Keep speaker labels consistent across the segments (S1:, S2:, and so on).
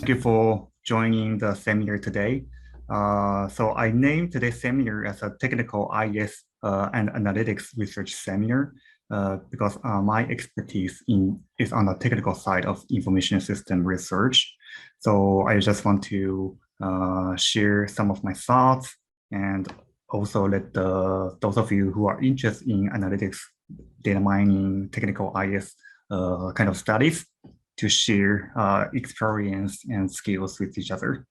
S1: Thank you for joining the seminar today. So I named today's seminar as a technical IS and analytics research seminar because my expertise is on the technical side of information system research. So I just want to share some of my thoughts and also let those of you who are interested in analytics, data mining, technical IS kind of studies to share experience and skills with each other.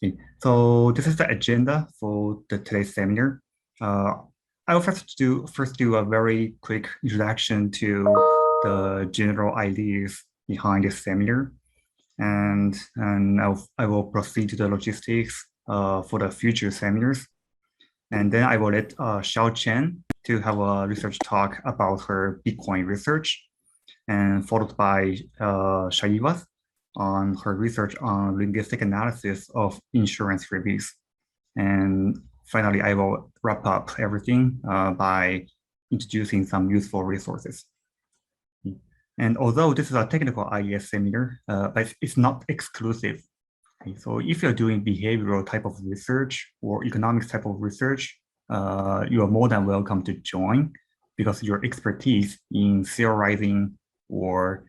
S1: Okay. So this is the agenda for today's seminar. I will first do a very quick introduction to the general ideas behind this seminar, and I will proceed to the logistics for the future seminars, and then I will let Xiaochen to have a research talk about her Bitcoin research, and followed by Shaivya on her research on linguistic analysis of insurance reviews. And finally, I will wrap up everything by introducing some useful resources. And although this is a technical IES seminar, but it's not exclusive. Okay, so if you're doing behavioral type of research or economics type of research, you are more than welcome to join because your expertise in theorizing or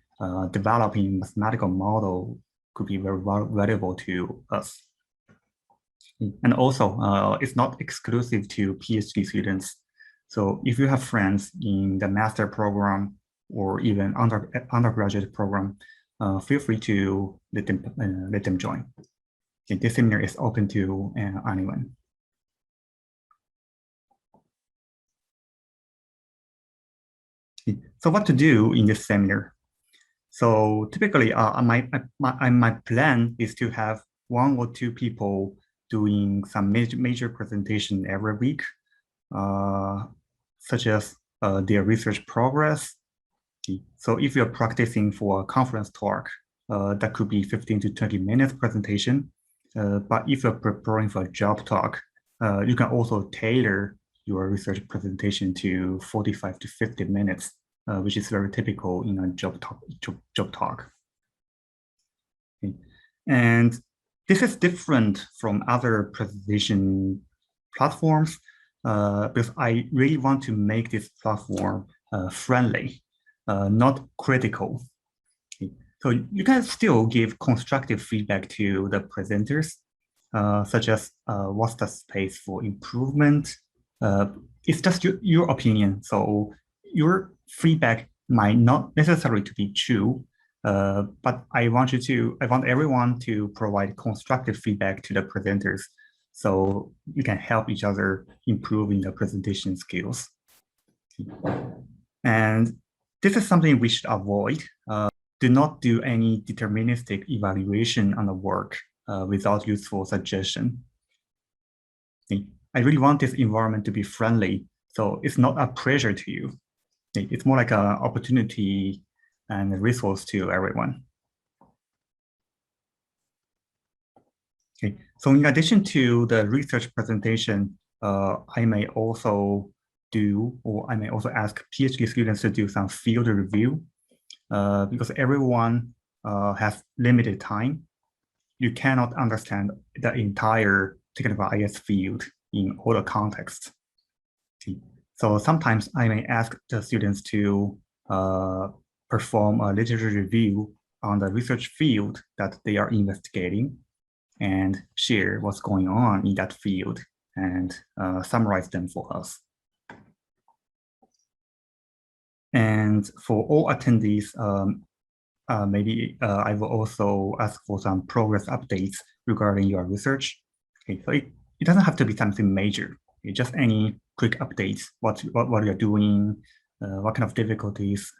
S1: developing mathematical model could be very valuable to us. And also, it's not exclusive to PhD students. So if you have friends in the master program or even undergraduate program, feel free to let them join. Okay, this seminar is open to anyone. So what to do in this seminar? So typically, my plan is to have 1 or 2 people doing some major presentation every week, such as their research progress. So if you're practicing for a conference talk, that could be 15 to 20 minutes presentation. But if you're preparing for a job talk, you can also tailor your research presentation to 45 to 50 minutes, which is very typical in a job talk. Okay. And this is different from other presentation platforms because I really want to make this platform friendly, not critical. Okay. So you can still give constructive feedback to the presenters, such as what's the space for improvement. It's just your opinion. So your feedback might not necessarily to be true, but I want everyone to provide constructive feedback to the presenters so you can help each other improve in the presentation skills. And this is something we should avoid. Do not do any deterministic evaluation on the work without useful suggestion. Okay. I really want this environment to be friendly, so it's not a pressure to you. It's more like an opportunity and a resource to everyone. Okay, so in addition to the research presentation, I may also ask PhD students to do some field review because everyone has limited time. You cannot understand the entire technical IS field in all the contexts. Okay. So sometimes I may ask the students to perform a literature review on the research field that they are investigating and share what's going on in that field and summarize them for us. And for all attendees, maybe I will also ask for some progress updates regarding your research. Okay, so it doesn't have to be something major. Okay, just any quick updates, what you're doing, what kind of difficulties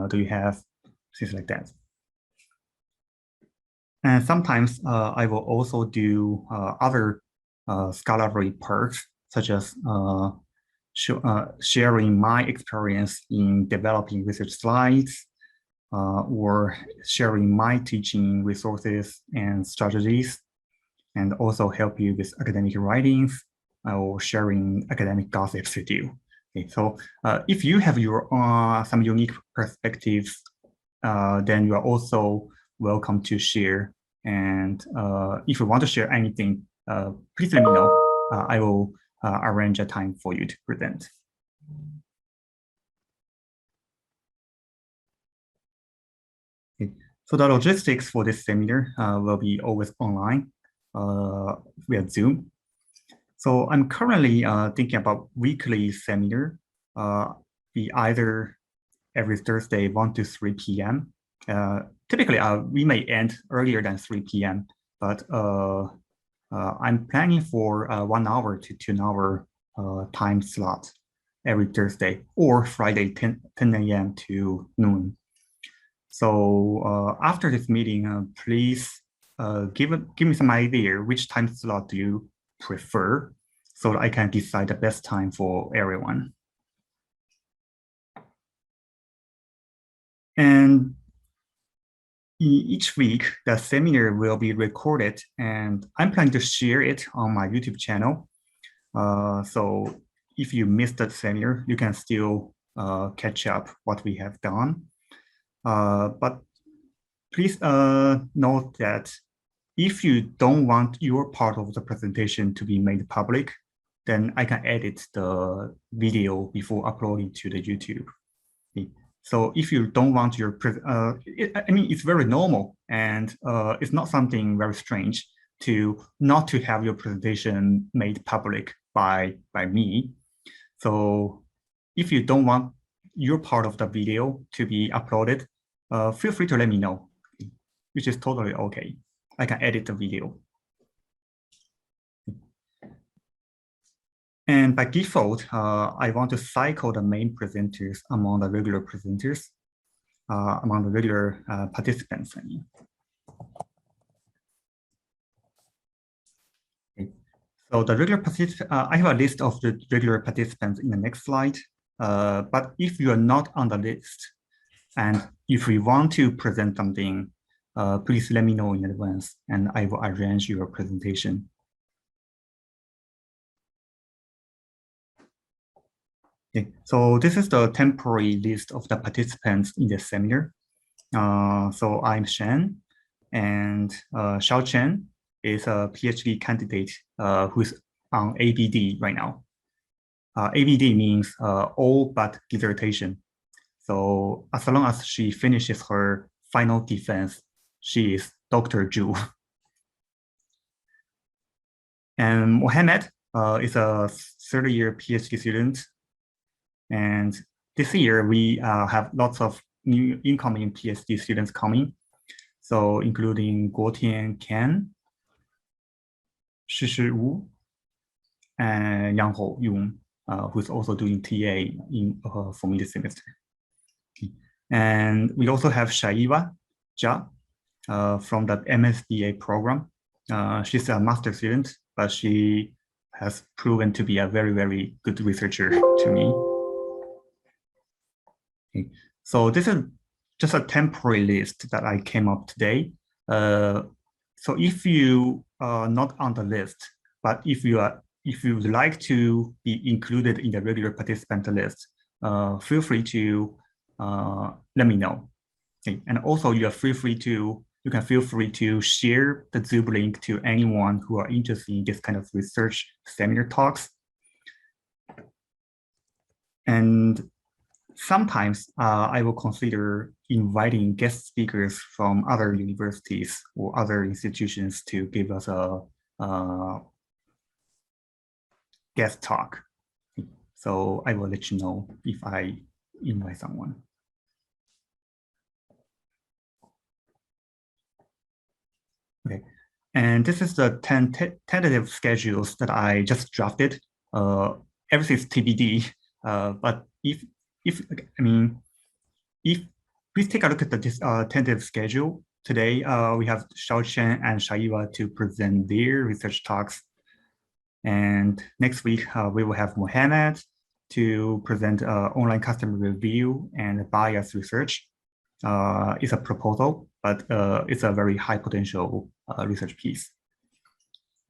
S1: do you have, things like that. And sometimes I will also do other scholarly perks, such as sharing my experience in developing research slides, or sharing my teaching resources and strategies, and also help you with academic writings or sharing academic gossips with you. Okay, so if you have your some unique perspectives, then you are also welcome to share. And if you want to share anything, please let me know. I will arrange a time for you to present. Okay. So the logistics for this seminar will be always online via Zoom. So I'm currently thinking about weekly seminar, be either every Thursday, 1 to 3 p.m. Typically, we may end earlier than 3 p.m., but I'm planning for 1 hour to 2 hour time slot every Thursday or Friday, 10 a.m. to noon. So after this meeting, please give me some idea which time slot do you prefer so that I can decide the best time for everyone. And each week, the seminar will be recorded, and I'm planning to share it on my YouTube channel. So if you missed that seminar, you can still catch up what we have done. But please note that if you don't want your part of the presentation to be made public, then I can edit the video before uploading to the YouTube. So if you don't want your, I mean, it's very normal, and it's not something very strange to not to have your presentation made public by me. So if you don't want your part of the video to be uploaded, feel free to let me know, which is totally okay. I can edit the video. And by default, I want to cycle the main presenters among the regular presenters, among the regular participants. I mean. Okay. So the regular participants, I have a list of the regular participants in the next slide. But if you are not on the list, and if you want to present something, please let me know in advance, and I will arrange your presentation. Okay, so this is the temporary list of the participants in the seminar. So I'm Shen, and Xiaochen is a PhD candidate who's on ABD right now. ABD means all but dissertation. So as long as she finishes her final defense, she is Dr. Zhu. And Mohammed is a third-year PhD student. And this year, we have lots of new incoming PhD students coming. So including Guotian Ken, Shishi Wu, and Yang Ho Yun, who's also doing TA for me this semester. And we also have Shaivya Jia from the MSBA program. She's a master student, but she has proven to be a very, very good researcher to me. Okay. So this is just a temporary list that I came up today. So if you are not on the list, but if you would like to be included in the regular participant list, feel free to let me know. Okay. And also you can feel free to share the Zoom link to anyone who are interested in this kind of research seminar talks. And sometimes I will consider inviting guest speakers from other universities or other institutions to give us a guest talk. So I will let you know if I invite someone. Okay, and this is the tentative schedules that I just drafted. Everything is TBD, but if please take a look at this tentative schedule. Today, we have Xiaochen and Shaivya to present their research talks. And next week, we will have Mohammed to present online customer review and bias research. It's a proposal, but it's a very high potential research piece.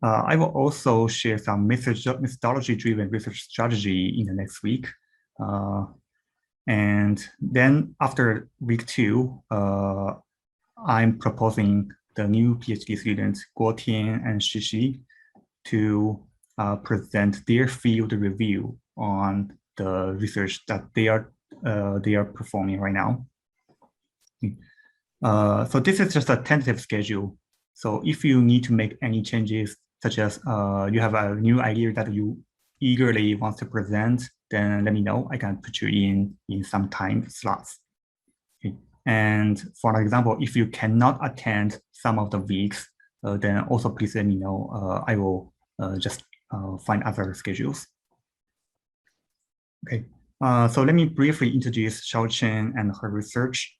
S1: I will also share some methodology-driven research strategy in the next week. And then after week 2, I'm proposing the new PhD students, Guo Tian and Shi to present their field review on the research that they are performing right now. So this is just a tentative schedule. So if you need to make any changes, such as you have a new idea that you eagerly want to present, then let me know. I can put you in some time slots. Okay. And for example, if you cannot attend some of the weeks, then also please let me know. I will just find other schedules. Okay, so let me briefly introduce Xiaochen and her research.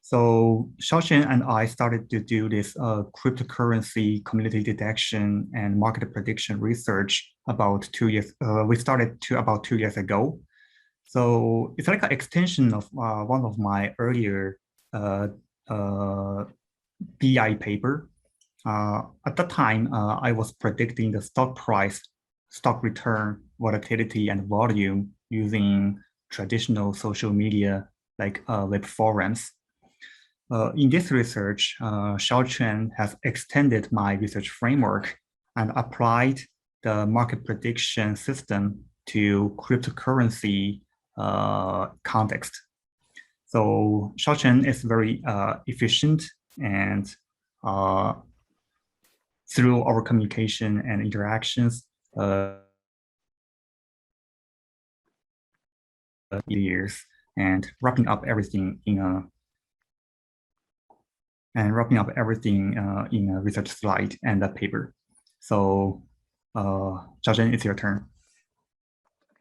S1: So Xiaochen and I started to do this cryptocurrency community detection and market prediction research about 2 years. We started about 2 years ago. So it's like an extension of one of my earlier BI paper. At that time, I was predicting the stock price, stock return, volatility, and volume using traditional social media like web forums. In this research, Xiaochen has extended my research framework and applied the market prediction system to cryptocurrency context. So Xiaochen is very efficient, and through our communication and interactions, years and wrapping up everything in a research slide and a paper. So, Xiaochen, it's your turn.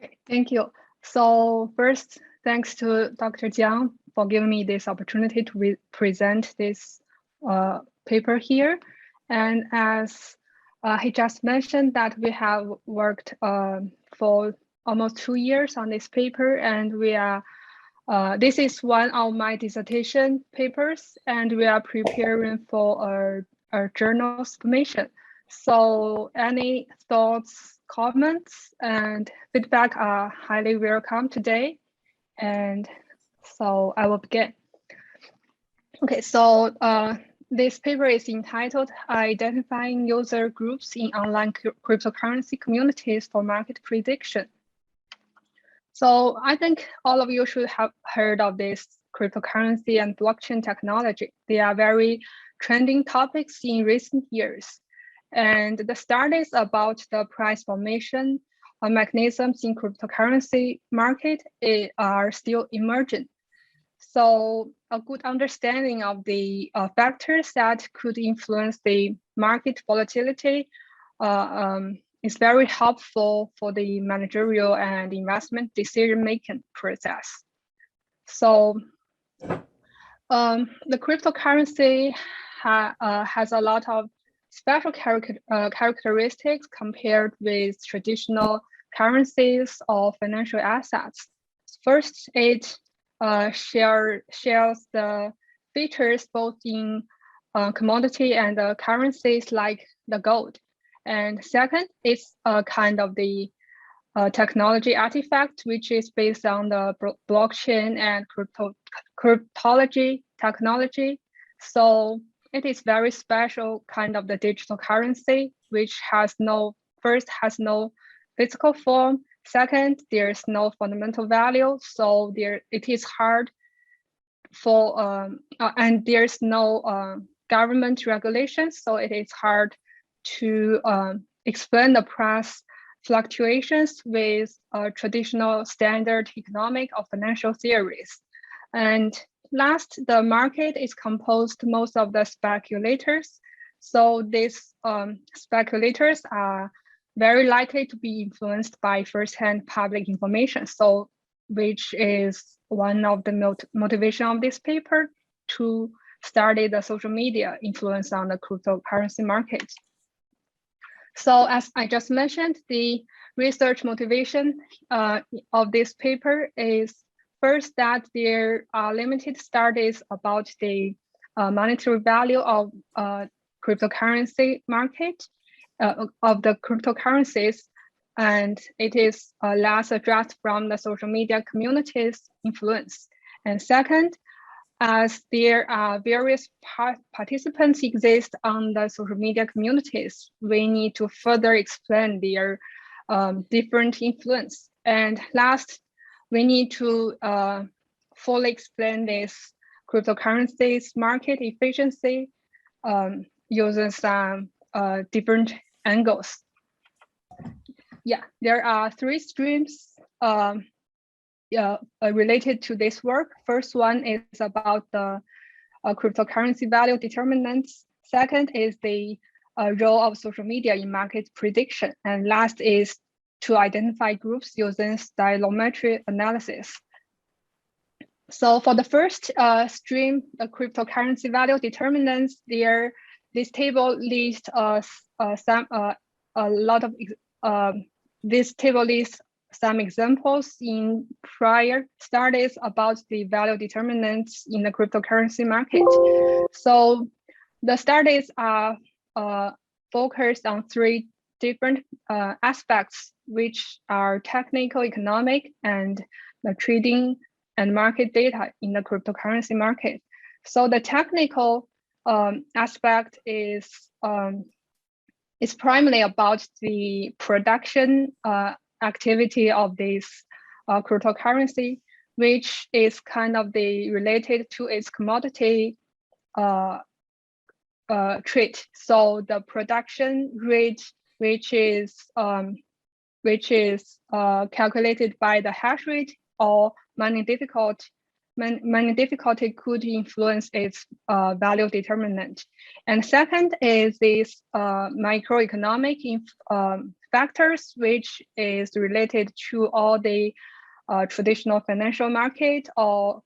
S2: Okay, thank you. So first, thanks to Dr. Jiang for giving me this opportunity to present this paper here. And as he just mentioned that we have worked for almost 2 years on this paper, and we are this is one of my dissertation papers, and we are preparing for our journal submission. So any thoughts, comments, and feedback are highly welcome today. And so I will begin. Okay, so this paper is entitled Identifying User Groups in Online Cryptocurrency Communities for Market Prediction. So I think all of you should have heard of this cryptocurrency and blockchain technology. They are very trending topics in recent years. And the studies about the price formation mechanisms in cryptocurrency market are still emerging. So a good understanding of the factors that could influence the market volatility is very helpful for the managerial and investment decision-making process. So the cryptocurrency has a lot of special characteristics compared with traditional currencies or financial assets. First, it shares the features both in commodity and currencies like the gold. And second, it's a kind of the technology artifact, which is based on the blockchain and cryptology technology. So it is very special kind of the digital currency, which has no physical form. Second, there's no fundamental value. So it is hard for, and there's no government regulations. So it is hard to explain the price fluctuations with traditional standard economic or financial theories. And last, the market is composed most of the speculators. So these speculators are very likely to be influenced by first-hand public information. So which is one of the motivation of this paper to study the social media influence on the cryptocurrency market. So as I just mentioned, the research motivation of this paper is first that there are limited studies about the monetary value of cryptocurrency market, of the cryptocurrencies, and it is less addressed from the social media community's influence. And second, as there are various participants exist on the social media communities, we need to further explain their different influence. And last, we need to fully explain this cryptocurrencies market efficiency using some different angles. Yeah, there are three streams related to this work. First one is about the cryptocurrency value determinants. Second is the role of social media in market prediction. And last is to identify groups using stylometry analysis. So for the first stream, the cryptocurrency value determinants, this table lists this table lists some examples in prior studies about the value determinants in the cryptocurrency market. So the studies are focused on three different aspects, which are technical, economic, and the trading and market data in the cryptocurrency market. So the technical aspect is primarily about the production activity of this cryptocurrency, which is kind of related to its commodity trade. So the production rate, which is calculated by the hash rate or mining difficulty could influence its value determinant. And second is this microeconomic factors, which is related to all the traditional financial market or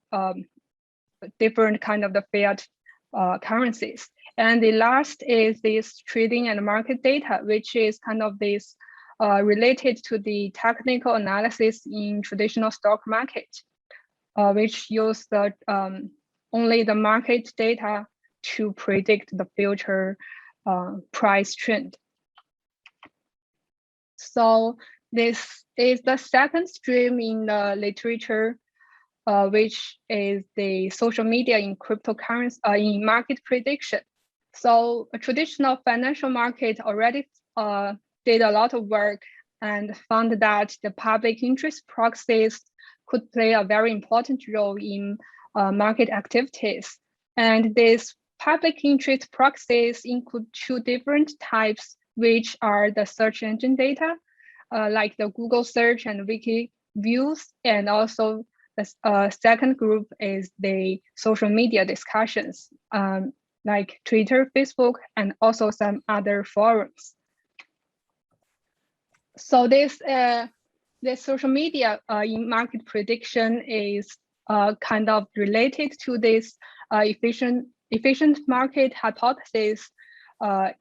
S2: different kind of the fiat currencies. And the last is this trading and market data, which is kind of this related to the technical analysis in traditional stock market, which use the only the market data to predict the future price trend. So this is the second stream in the literature, which is the social media in cryptocurrency in market prediction. So a traditional financial market already did a lot of work and found that the public interest proxies could play a very important role in market activities. And these public interest proxies include two different types, which are the search engine data, like the Google search and wiki views, and also the second group is the social media discussions, like Twitter, Facebook, and also some other forums. So this social media in market prediction is kind of related to this efficient market hypothesis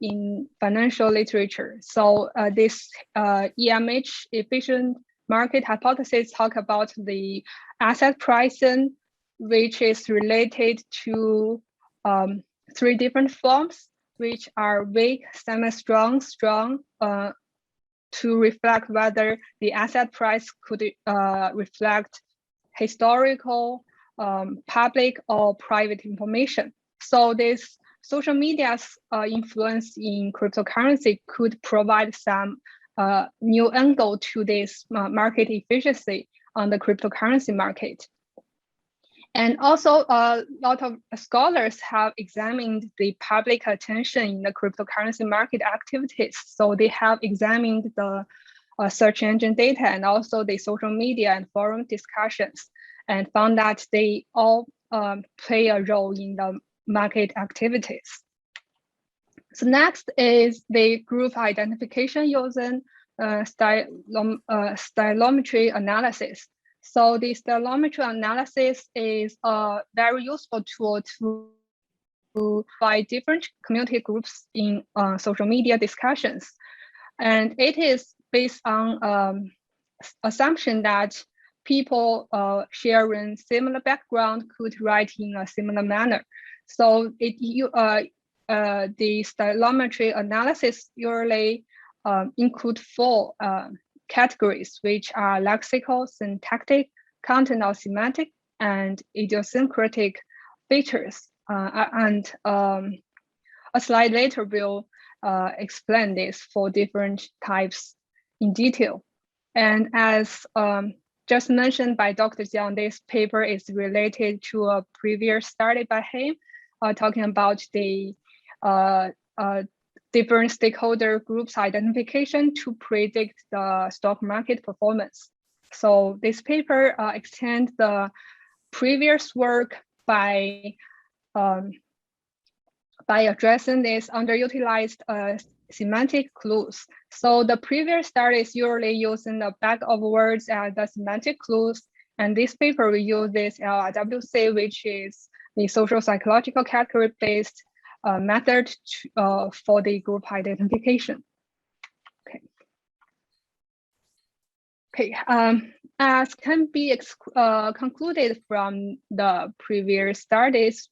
S2: in financial literature. So this EMH, efficient market hypothesis, talk about the asset pricing, which is related to three different forms, which are weak, semi-strong, strong, to reflect whether the asset price could reflect historical, public, or private information. So this social media's influence in cryptocurrency could provide some new angle to this market efficiency on the cryptocurrency market. And also a lot of scholars have examined the public attention in the cryptocurrency market activities. So they have examined the search engine data and also the social media and forum discussions, and found that they all play a role in the market activities. So next is the group identification using stylometry analysis. So the stylometry analysis is a very useful tool to find different community groups in social media discussions. And it is based on assumption that people sharing similar background could write in a similar manner. So the stylometry analysis usually include four categories, which are lexical, syntactic, content or semantic, and idiosyncratic features. And a slide later will explain this for different types in detail. And as just mentioned by Dr. Jiang, this paper is related to a previous study by him, talking about the different stakeholder groups identification to predict the stock market performance. So this paper extends the previous work by addressing these underutilized semantic clues. So the previous study is usually using the back of words as the semantic clues. And this paper we use this LRWC, which is the social psychological category-based method for the group identification. Okay. As can be concluded from the previous studies,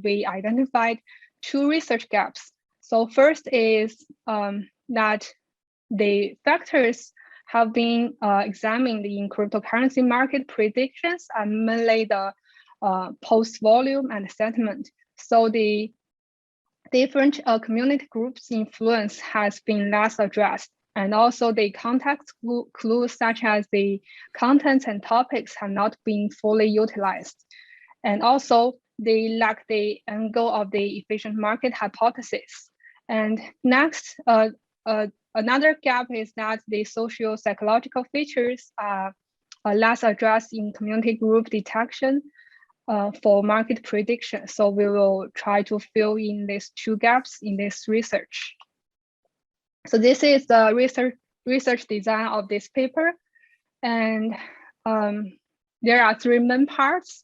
S2: we identified two research gaps. So first is that the factors have been examined in cryptocurrency market predictions are mainly the post-volume and sentiment. So the different community groups influence has been less addressed. And also the context clues such as the contents and topics have not been fully utilized. And also they lack the angle of the efficient market hypothesis. And next, another gap is that the socio-psychological features are less addressed in community group detection for market prediction. So we will try to fill in these two gaps in this research. So this is the research design of this paper. And there are three main parts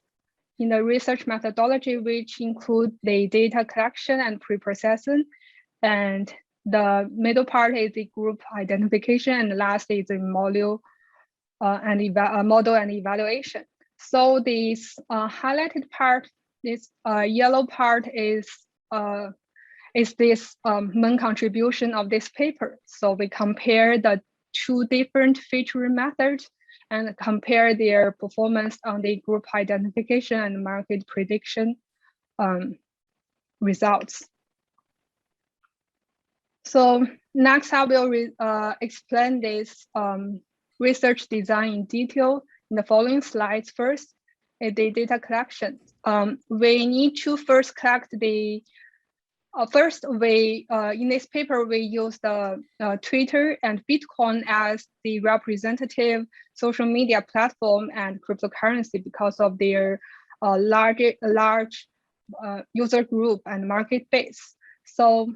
S2: in the research methodology, which include the data collection and pre-processing. And the middle part is the group identification, and the last is the model and evaluation. So this highlighted part, this yellow part is this main contribution of this paper. So we compare the two different featuring methods and compare their performance on the group identification and market prediction results. So next I will explain this research design in detail in the following slides. First is the data collection. We need to first collect the in this paper, we use the Twitter and Bitcoin as the representative social media platform and cryptocurrency because of their large user group and market base. So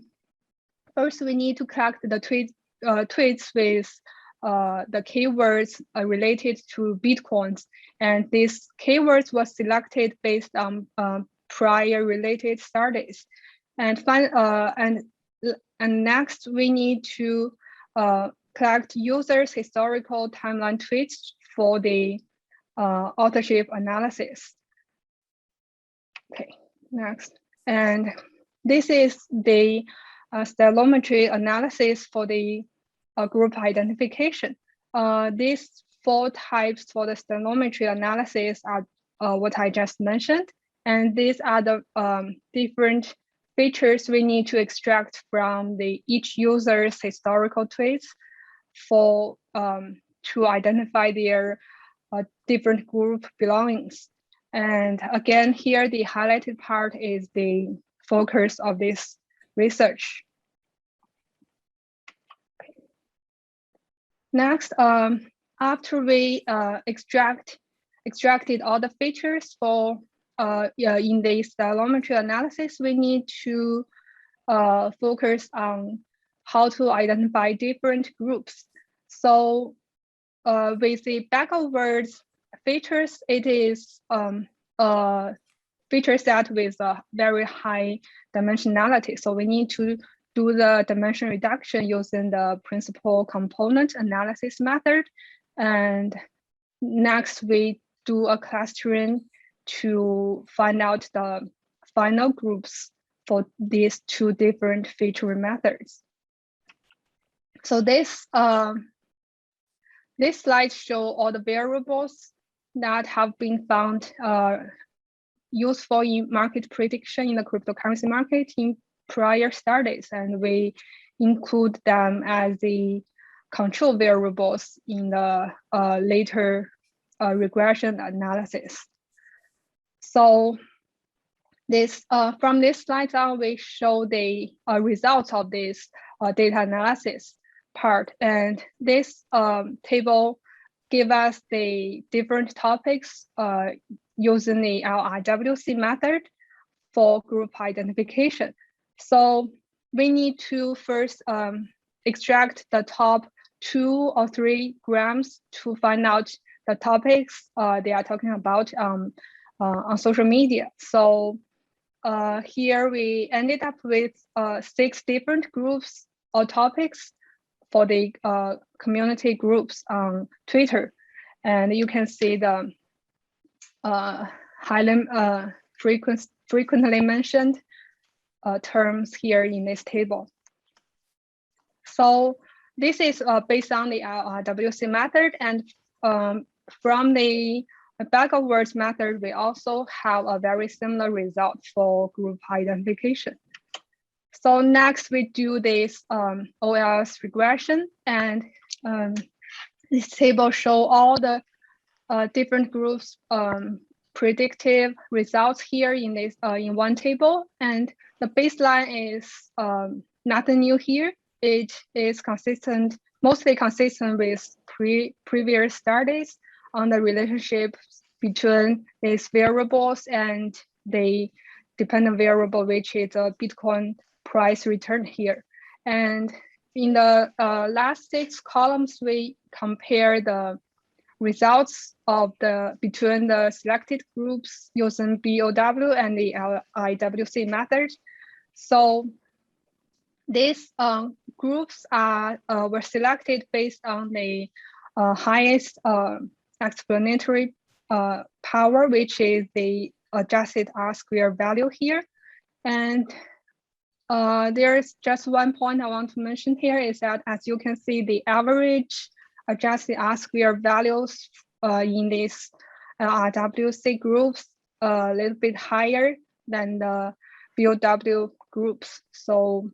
S2: first, we need to collect the tweets with the keywords related to Bitcoins. And these keywords were selected based on prior related studies. And next, we need to collect users' historical timeline tweets for the authorship analysis. Okay, next. And this is the stylometry analysis for the group identification. These four types for the stylometry analysis are what I just mentioned. And these are the different features we need to extract from each user's historical tweets for to identify their different group belongings. And again, here the highlighted part is the focus of this research. Okay. Next, after we extracted all the features for in the stylometry analysis, we need to focus on how to identify different groups. So with the back-of-words features, it is a feature set with a very high dimensionality. So we need to do the dimension reduction using the principal component analysis method. And next, we do a clustering to find out the final groups for these two different featuring methods. So this slide shows all the variables that have been found useful in market prediction in the cryptocurrency market in prior studies, and we include them as the control variables in the later regression analysis. So this from this slide on, we show the results of this data analysis part, and this table give us the different topics using the LRWC method for group identification. So we need to first extract the top 2 or 3 grams to find out the topics they are talking about on social media. So here we ended up with 6 different groups or topics for the community groups on Twitter. And you can see the frequently mentioned terms here in this table. So this is based on the LRWC method, and from the bag of words method, we also have a very similar result for group identification. So next we do this Ois regression, and this table show all the different groups predictive results here in this in one table, and the baseline is nothing new here. It is consistent, mostly consistent with previous studies on the relationship between these variables and the dependent variable, which is a Bitcoin price return here. And in the last 6 columns, we compare the results of between the selected groups using BOW and the LIWC method. So these groups were selected based on the highest explanatory power, which is the adjusted R-squared value here. And there's just one point I want to mention here is that, as you can see, the average adjusted R-squared values in these RWC groups a little bit higher than the BOW groups. So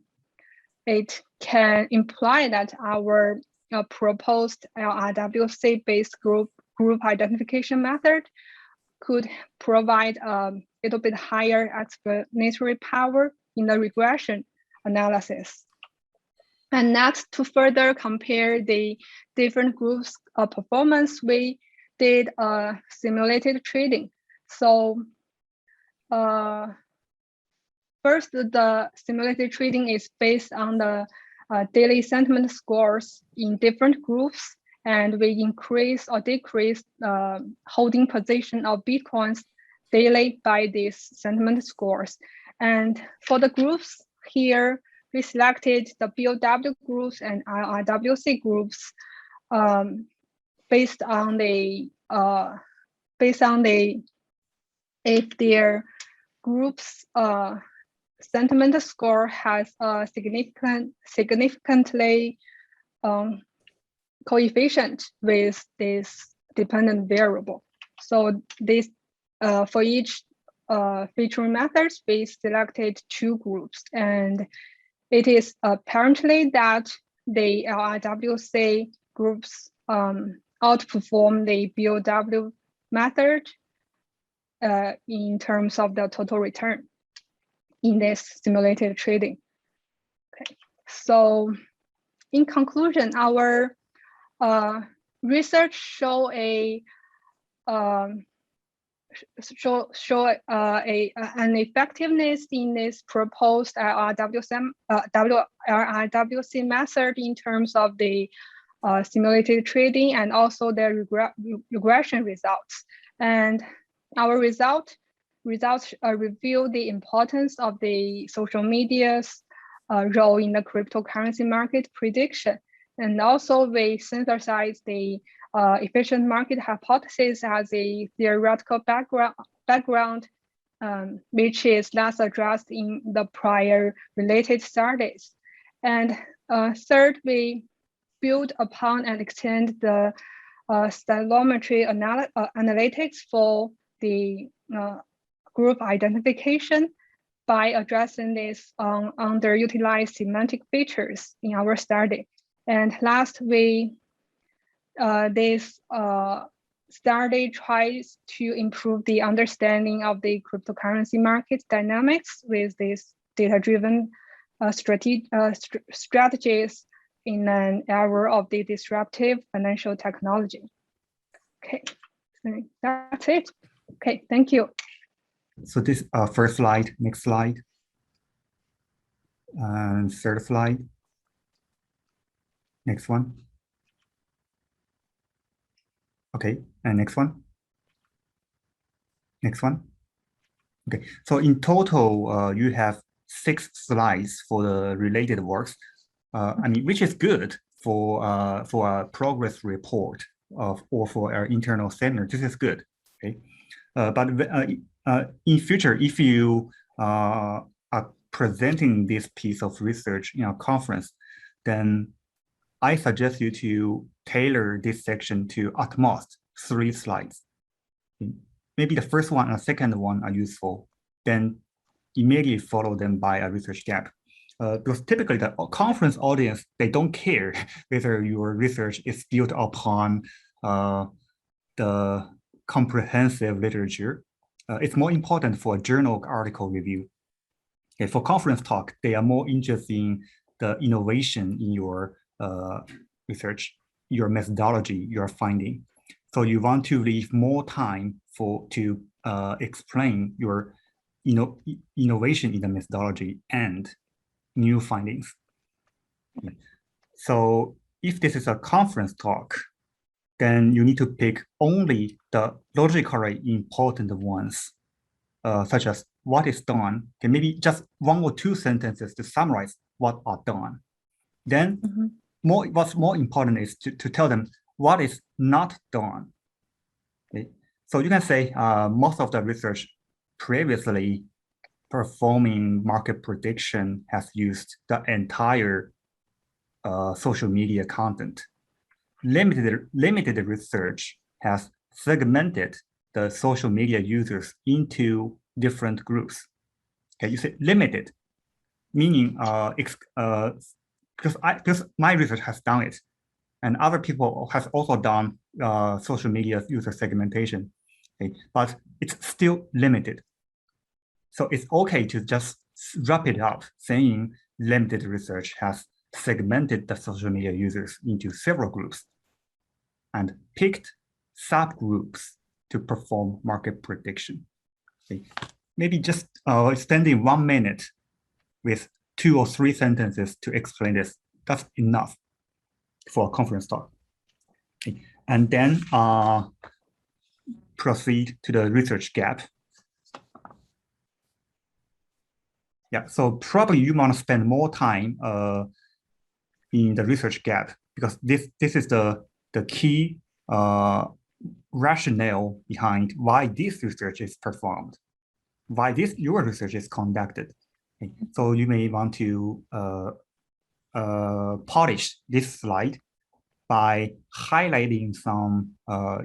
S2: it can imply that our proposed LRWC-based group identification method could provide a little bit higher explanatory power in the regression analysis. And next, to further compare the different groups' performance, we did simulated trading. So first, the simulated trading is based on the daily sentiment scores in different groups, and we increase or decrease holding position of Bitcoins daily by these sentiment scores. And for the groups here, we selected the BOW groups and RWC groups based on the if their groups sentiment score has a significantly coefficient with this dependent variable. So this for each featuring methods, we selected 2 groups, and it is apparently that the LRWC groups outperform the BOW method in terms of the total return in this simulated trading. Okay, so in conclusion, our research show an effectiveness in this proposed LRWC method in terms of the simulated trading and also the regression results. And our results reveal the importance of the social media's role in the cryptocurrency market prediction. And also we synthesize the efficient market hypothesis as a theoretical background, which is less addressed in the prior related studies. And third, we build upon and extend the stylometry analytics for the group identification by addressing these underutilized semantic features in our study. And last, this study tries to improve the understanding of the cryptocurrency market dynamics with these data-driven strategies in an era of the disruptive financial technology. Okay, that's it. Okay, thank you.
S1: So this first slide, next slide, and third slide, next one. Okay, and next one. Next one. Okay, so in total, you have 6 slides for the related works. I mean, which is good for a progress report or for our internal seminar. This is good. Okay, but in future, if you are presenting this piece of research in a conference, then I suggest you to tailor this section to at most 3 slides. Maybe the first one and the second one are useful, then immediately follow them by a research gap. Because typically the conference audience, they don't care whether your research is built upon the comprehensive literature. It's more important for a journal article review. Okay, for conference talk, they are more interested in the innovation in your research, your methodology, your finding. So you want to leave more time to explain your innovation in the methodology and new findings. So if this is a conference talk, then you need to pick only the logically important ones, such as what is done. Okay, maybe just 1 or 2 sentences to summarize what are done. Then what's more important is to tell them what is not done. Okay? So you can say most of the research previously performing market prediction has used the entire social media content. Limited research has segmented the social media users into different groups. Okay, you say limited, meaning because my research has done it, and other people have also done social media user segmentation, okay, but it's still limited. So it's okay to just wrap it up saying limited research has segmented the social media users into several groups and picked subgroups to perform market prediction. Okay. Maybe just spending 1 minute with 2 or 3 sentences to explain this, that's enough for a conference talk. Okay. And then proceed to the research gap. Yeah, so probably you want to spend more time in the research gap because this is the key rationale behind why this research is performed, why your research is conducted. Okay. So you may want to polish this slide by highlighting some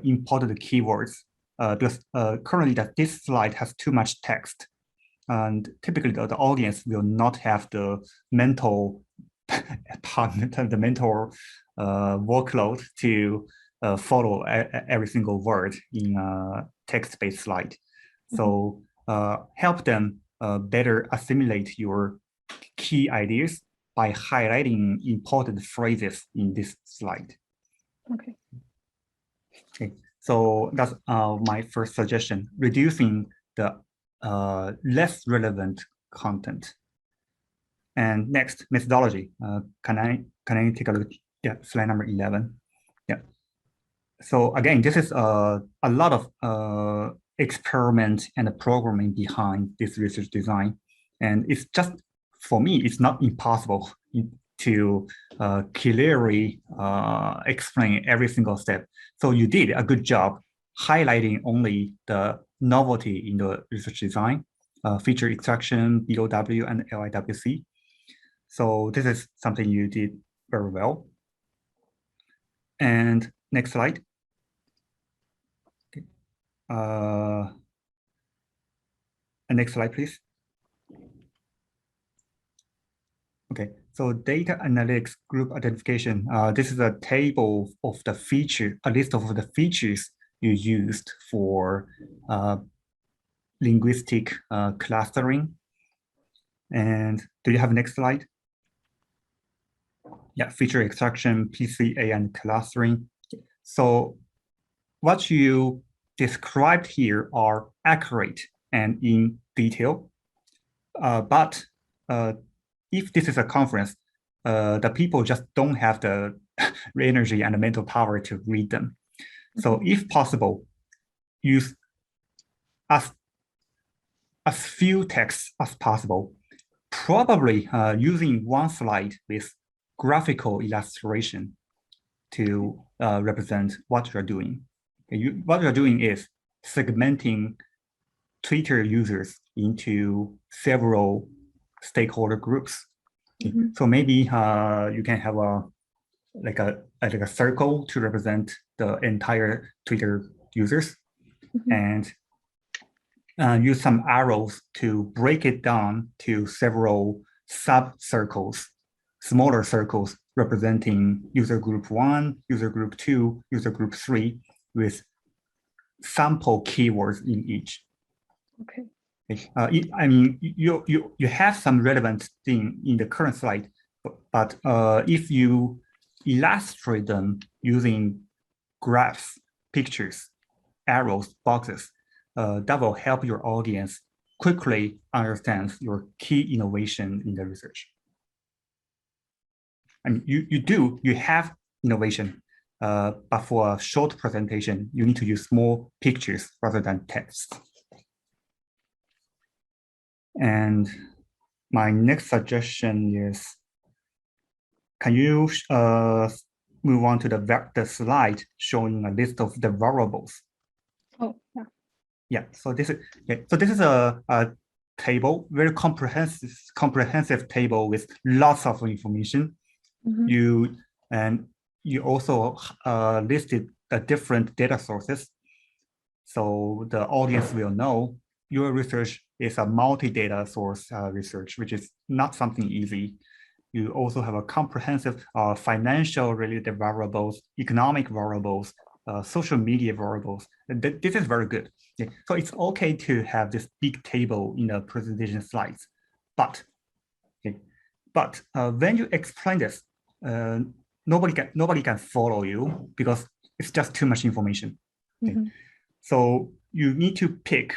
S1: important keywords because currently this slide has too much text. And typically the audience will not have the mental workload to follow every single word in a text-based slide. So help them better assimilate your key ideas by highlighting important phrases in this slide.
S2: Okay.
S1: Okay. So that's my first suggestion, reducing the less relevant content. And next, methodology. Can I take a look? Yeah, slide number 11. Yeah. So again, this is a lot of experiment and programming behind this research design. And it's just, for me, it's not impossible to clearly explain every single step. So you did a good job highlighting only the novelty in the research design, feature extraction, BOW, and LIWC. So this is something you did very well. And next slide. Okay. Next slide, please. Okay, so data analytics group identification. This is a table of the feature, a list of the features you used for linguistic clustering. And do you have next slide? Yeah, feature extraction, PCA, and clustering. So what you described here are accurate and in detail. But if this is a conference, the people just don't have the energy and the mental power to read them. So if possible, use as few texts as possible, probably using one slide with graphical illustration to represent what you're doing. What you're doing is segmenting Twitter users into several stakeholder groups. So maybe you can have like a circle to represent the entire Twitter users, and use some arrows to break it down to several sub-circles, smaller circles representing user group 1, user group 2, user group 3, with sample keywords in each.
S2: Okay.
S1: I mean, you have some relevant thing in the current slide, but if you illustrate them using graphs, pictures, arrows, boxes, that will help your audience quickly understand your key innovation in the research. I mean, you have innovation, but for a short presentation, you need to use more pictures rather than text. And my next suggestion is, can you move on to the slide showing a list of the variables?
S2: Oh, yeah.
S1: Yeah, so this is a table, very comprehensive table with lots of information. You also listed the different data sources, so the audience will know your research is a multi-data source research, which is not something easy. You also have a comprehensive financial related variables, economic variables, social media variables. This is very good. Okay. So it's okay to have this big table in the presentation slides, but when you explain this, nobody can follow you because it's just too much information. Okay. So you need to pick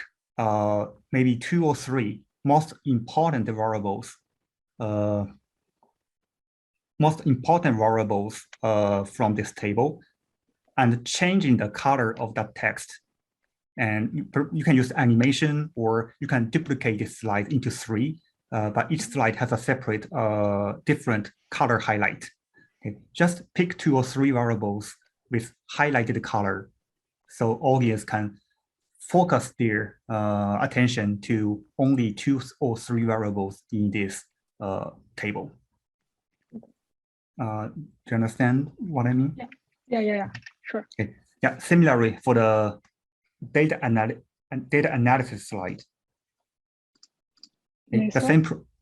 S1: maybe 2 or 3 most important variables from this table, and changing the color of that text. And you can use animation, or you can duplicate this slide into 3, but each slide has a separate different color highlight. Okay. Just pick 2 or 3 variables with highlighted color, so audience can focus their attention to only 2 or 3 variables in this table. Do you understand what I mean?
S2: Yeah, sure.
S1: Okay. Yeah, similarly for the data analysis slide. Okay. The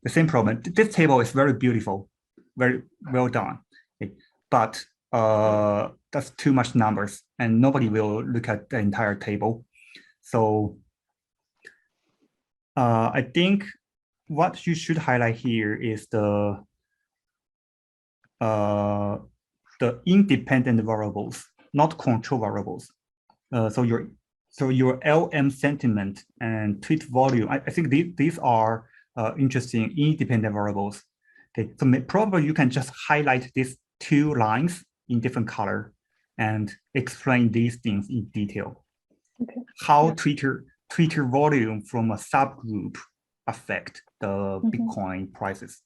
S1: same problem. This table is very beautiful, very well done. Okay. But that's too much numbers, and nobody will look at the entire table. So I think what you should highlight here is the independent variables, not control variables. So your LM sentiment and tweet volume, I think these are interesting independent variables. Okay, so probably you can just highlight these 2 lines in different color and explain these things in detail. Okay. How Twitter volume from a subgroup affect the Bitcoin prices.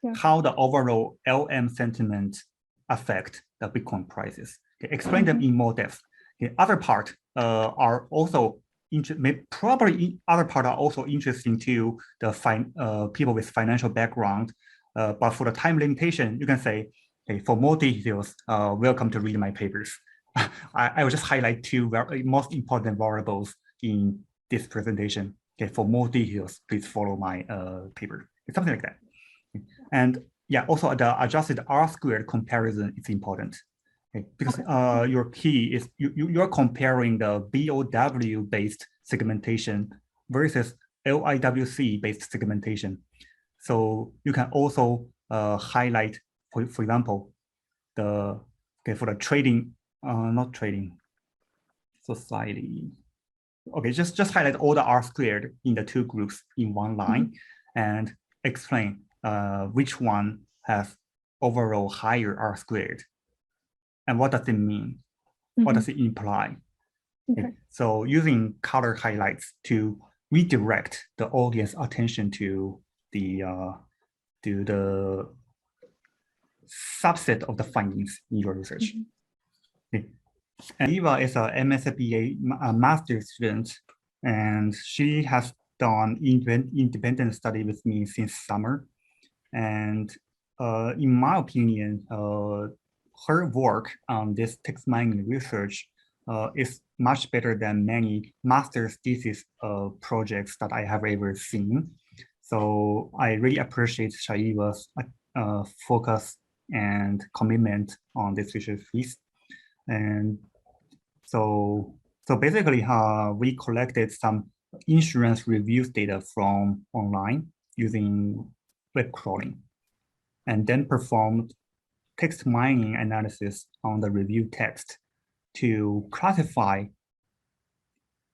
S1: Yeah. How the overall LM sentiment affect the Bitcoin prices. Okay, explain them in more depth. The other part are also interesting to the people with financial background. But for the time limitation, you can say, hey, for more details, welcome to read my papers. I will just highlight 2 most important variables in this presentation. Okay, for more details, please follow my paper. It's something like that. And yeah, also the adjusted R-squared comparison is important. Okay, because your key is you're comparing the BOW-based segmentation versus LIWC-based segmentation. So you can also highlight, for example, for the trading, not trading, society. Okay, just highlight all the R-squared in the two groups in one line and explain which one has overall higher R-squared and what does it mean? What does it imply? Okay. So using color highlights to redirect the audience attention to the subset of the findings in your research. Okay. And Eva is a MSBA master student, and she has done independent study with me since summer. And in my opinion, her work on this text mining research is much better than many master's thesis projects that I have ever seen. So I really appreciate Shaivya's focus and commitment on this research piece. And so basically, we collected some insurance reviews data from online using web crawling, and then performed text mining analysis on the review text to classify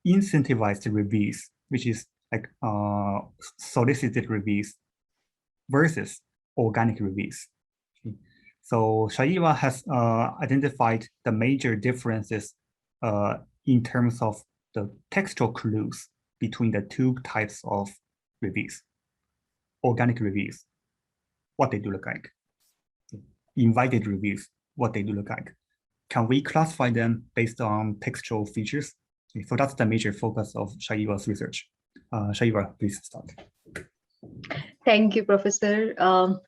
S1: incentivized reviews, which is like solicited reviews, versus organic reviews. So Shaivya has identified the major differences in terms of the textual clues between the two types of reviews. Organic reviews, what they do look like. Invited reviews, what they do look like. Can we classify them based on textual features? So that's the major focus of Shaivya's research. Shaivya, please start.
S3: Thank you, Professor.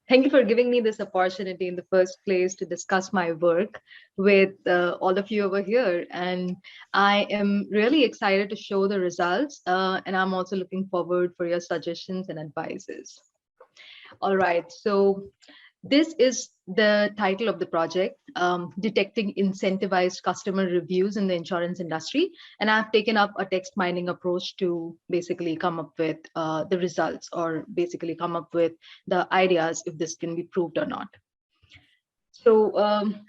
S3: Thank you for giving me this opportunity in the first place to discuss my work with all of you over here. And I am really excited to show the results. And I'm also looking forward for your suggestions and advices. All right, so this is the title of the project, Detecting Incentivized Customer Reviews in the Insurance Industry. And I've taken up a text mining approach to basically come up with the results, or basically come up with the ideas if this can be proved or not. So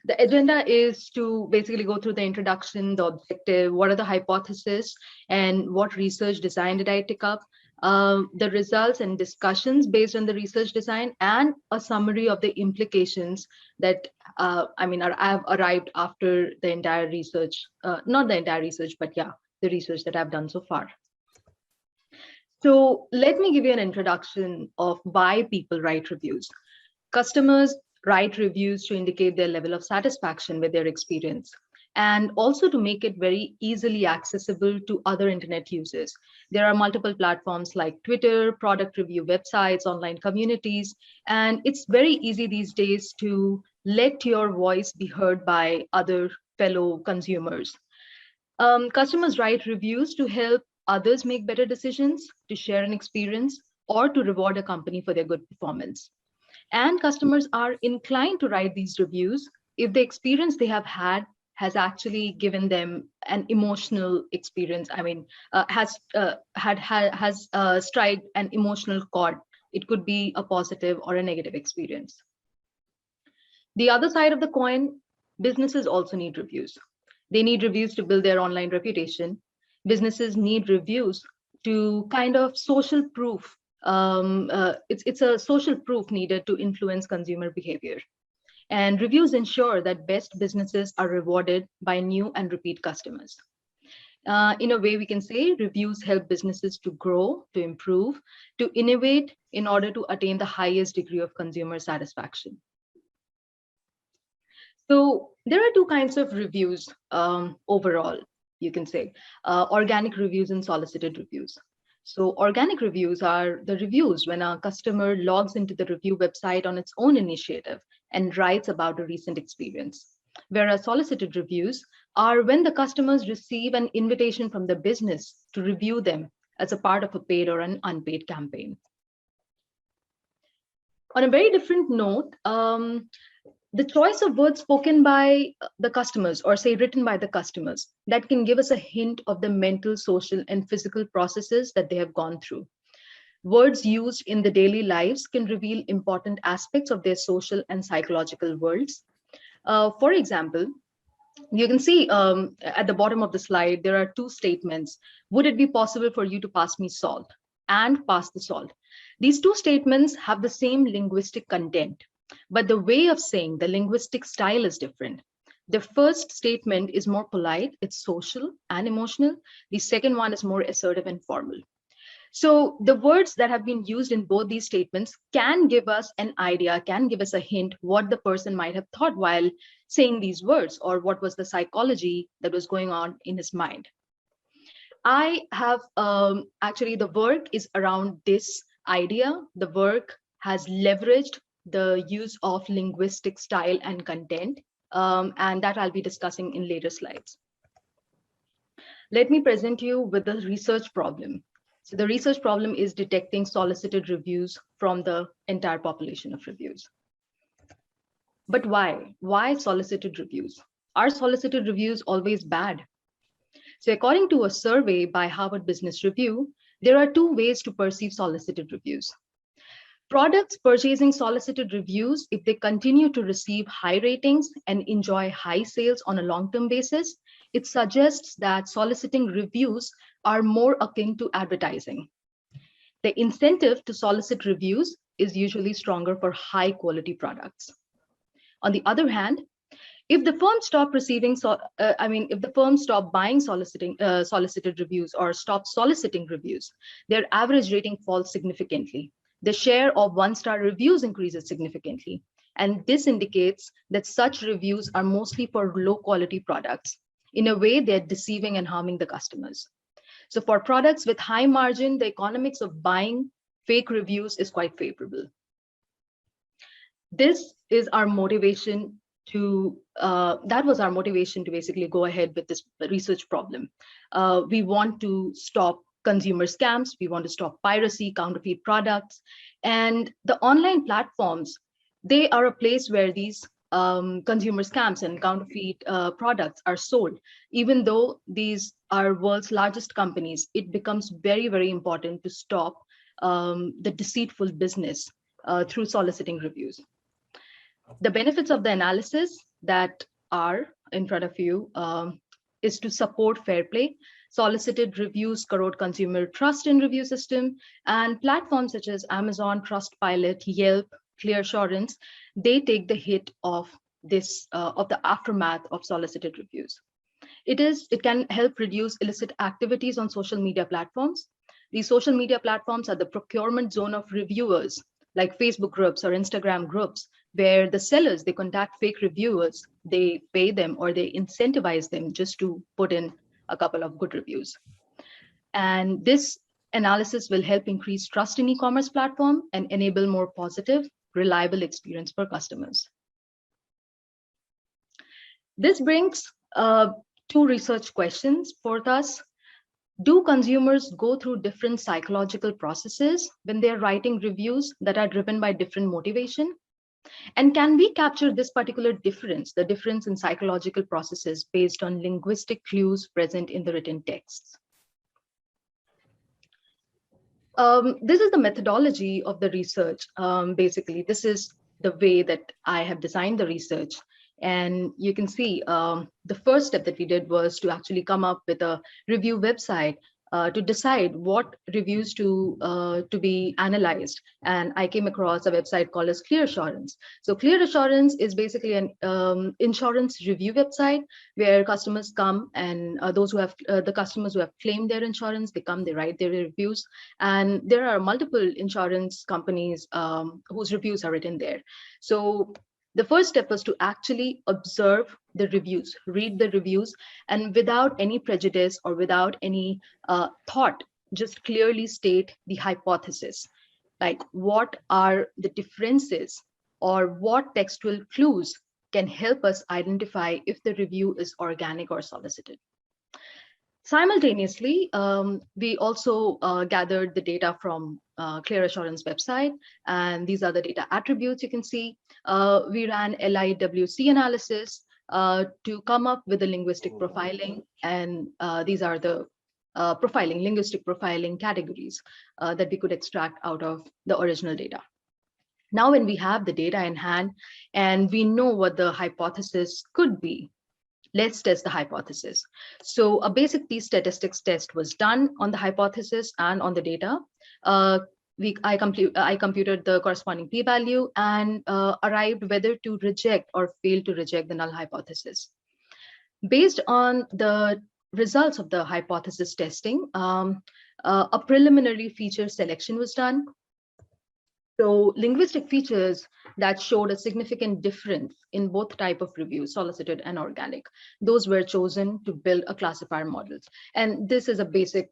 S3: the agenda is to basically go through the introduction, the objective, what are the hypotheses, and what research design did I take up, the results and discussions based on the research design, and a summary of the implications that I've arrived after the entire research, not the entire research, but yeah, the research that I've done so far. So let me give you an introduction of why people write reviews. Customers write reviews to indicate their level of satisfaction with their experience, and also to make it very easily accessible to other internet users. There are multiple platforms like Twitter, product review websites, online communities, and it's very easy these days to let your voice be heard by other fellow consumers. Customers write reviews to help others make better decisions, to share an experience, or to reward a company for their good performance. And customers are inclined to write these reviews if the experience they have had has actually given them an emotional experience. Has strike an emotional chord. It could be a positive or a negative experience. The other side of the coin, businesses also need reviews. They need reviews to build their online reputation. Businesses need reviews to kind of social proof. It's a social proof needed to influence consumer behavior. And reviews ensure that best businesses are rewarded by new and repeat customers. In a way, we can say reviews help businesses to grow, to improve, to innovate in order to attain the highest degree of consumer satisfaction. So there are two kinds of reviews overall, you can say, organic reviews and solicited reviews. So organic reviews are the reviews when a customer logs into the review website on its own initiative and writes about a recent experience. Whereas solicited reviews are when the customers receive an invitation from the business to review them as a part of a paid or an unpaid campaign. On a very different note, the choice of words spoken by the customers, or say written by the customers, that can give us a hint of the mental, social, and physical processes that they have gone through. Words used in the daily lives can reveal important aspects of their social and psychological worlds. For example, you can see at the bottom of the slide, there are two statements. Would it be possible for you to pass me salt? And pass the salt. These two statements have the same linguistic content, but the way of saying, the linguistic style is different. The first statement is more polite, it's social and emotional. The second one is more assertive and formal. So the words that have been used in both these statements can give us an idea, can give us a hint what the person might have thought while saying these words, or what was the psychology that was going on in his mind. I have actually, the work is around this idea. The work has leveraged the use of linguistic style and content, and that I'll be discussing in later slides. Let me present you with the research problem. So the research problem is detecting solicited reviews from the entire population of reviews. But why? Why solicited reviews? Are solicited reviews always bad? So according to a survey by Harvard Business Review, there are two ways to perceive solicited reviews. Products purchasing solicited reviews, if they continue to receive high ratings and enjoy high sales on a long-term basis, it suggests that soliciting reviews are more akin to advertising. The incentive to solicit reviews is usually stronger for high-quality products. On the other hand, if the firm stop receiving, if the firm stop buying solicited reviews or stop soliciting reviews, their average rating falls significantly. The share of one-star reviews increases significantly. And this indicates that such reviews are mostly for low-quality products. In a way, they're deceiving and harming the customers. So for products with high margin, the economics of buying fake reviews is quite favorable. This is our motivation that was our motivation to basically go ahead with this research problem. We want to stop consumer scams, we want to stop piracy, counterfeit products, and the online platforms, they are a place where these consumer scams and counterfeit products are sold. Even though these are world's largest companies, it becomes very, very important to stop the deceitful business through soliciting reviews. The benefits of the analysis that are in front of you is to support fair play. Solicited reviews corrode consumer trust in review system, and platforms such as Amazon, Trustpilot, Yelp, ClearAssurance, they take the hit of this of the aftermath of solicited reviews. It can help reduce illicit activities on social media platforms. These social media platforms are the procurement zone of reviewers, like Facebook groups or Instagram groups, where the sellers, they contact fake reviewers, they pay them or they incentivize them just to put in a couple of good reviews. And this analysis will help increase trust in e-commerce platform and enable more positive, reliable experience for customers. This brings two research questions for us. Do consumers go through different psychological processes when they're writing reviews that are driven by different motivation? And can we capture this particular difference, the difference in psychological processes based on linguistic clues present in the written texts? This is the methodology of the research. Basically, this is the way that I have designed the research. And you can see the first step that we did was to actually come up with a review website to decide what reviews to be analyzed. And I came across a website called as ClearAssurance. So ClearAssurance is basically an insurance review website where customers come, and those who have the customers who have claimed their insurance, they come, they write their reviews. And there are multiple insurance companies whose reviews are written there. So the first step was to actually observe the reviews, read the reviews, and without any prejudice or without any thought, just clearly state the hypothesis, like what are the differences or what textual clues can help us identify if the review is organic or solicited. Simultaneously, we also gathered the data from Clear Assurance website, and these are the data attributes you can see. We ran LIWC analysis to come up with the linguistic profiling, and these are the linguistic profiling categories that we could extract out of the original data. Now, when we have the data in hand and we know what the hypothesis could be, let's test the hypothesis. So a basic t-statistics test was done on the hypothesis and on the data. I computed the corresponding p-value and arrived whether to reject or fail to reject the null hypothesis. Based on the results of the hypothesis testing, a preliminary feature selection was done. So linguistic features that showed a significant difference in both type of reviews, solicited and organic, those were chosen to build a classifier model. And this is a basic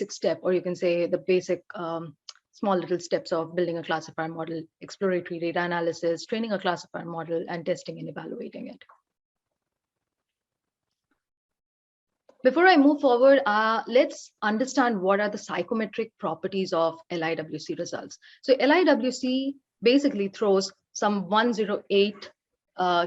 S3: step, or you can say the basic small little steps of building a classifier model: exploratory data analysis, training a classifier model, and testing and evaluating it. Before I move forward, let's understand what are the psychometric properties of LIWC results. So LIWC basically throws some 108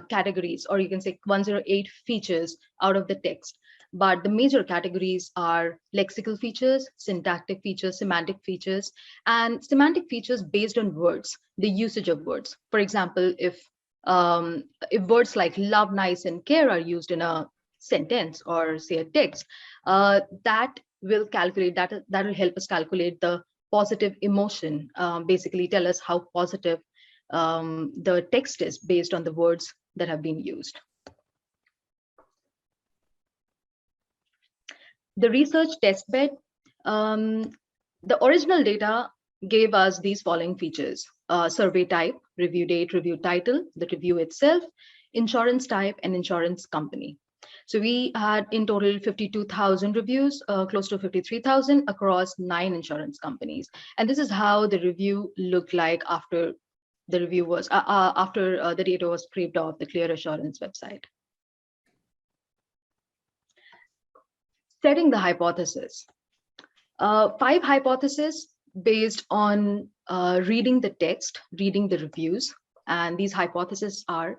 S3: categories, or you can say 108 features out of the text. But the major categories are lexical features, syntactic features, semantic features, and semantic features based on words, the usage of words. For example, if words like love, nice, and care are used in a sentence or say a text, that will help us calculate the positive emotion, basically tell us how positive the text is based on the words that have been used. The research test bed, the original data gave us these following features: survey type, review date, review title, the review itself, insurance type, and insurance company. So we had in total 52,000 reviews, close to 53,000 across 9 insurance companies. And this is how the review looked like after the review was, after the data was scraped off the Clear Assurance website. Setting the hypothesis. 5 hypotheses based on reading the text, reading the reviews. And these hypotheses are: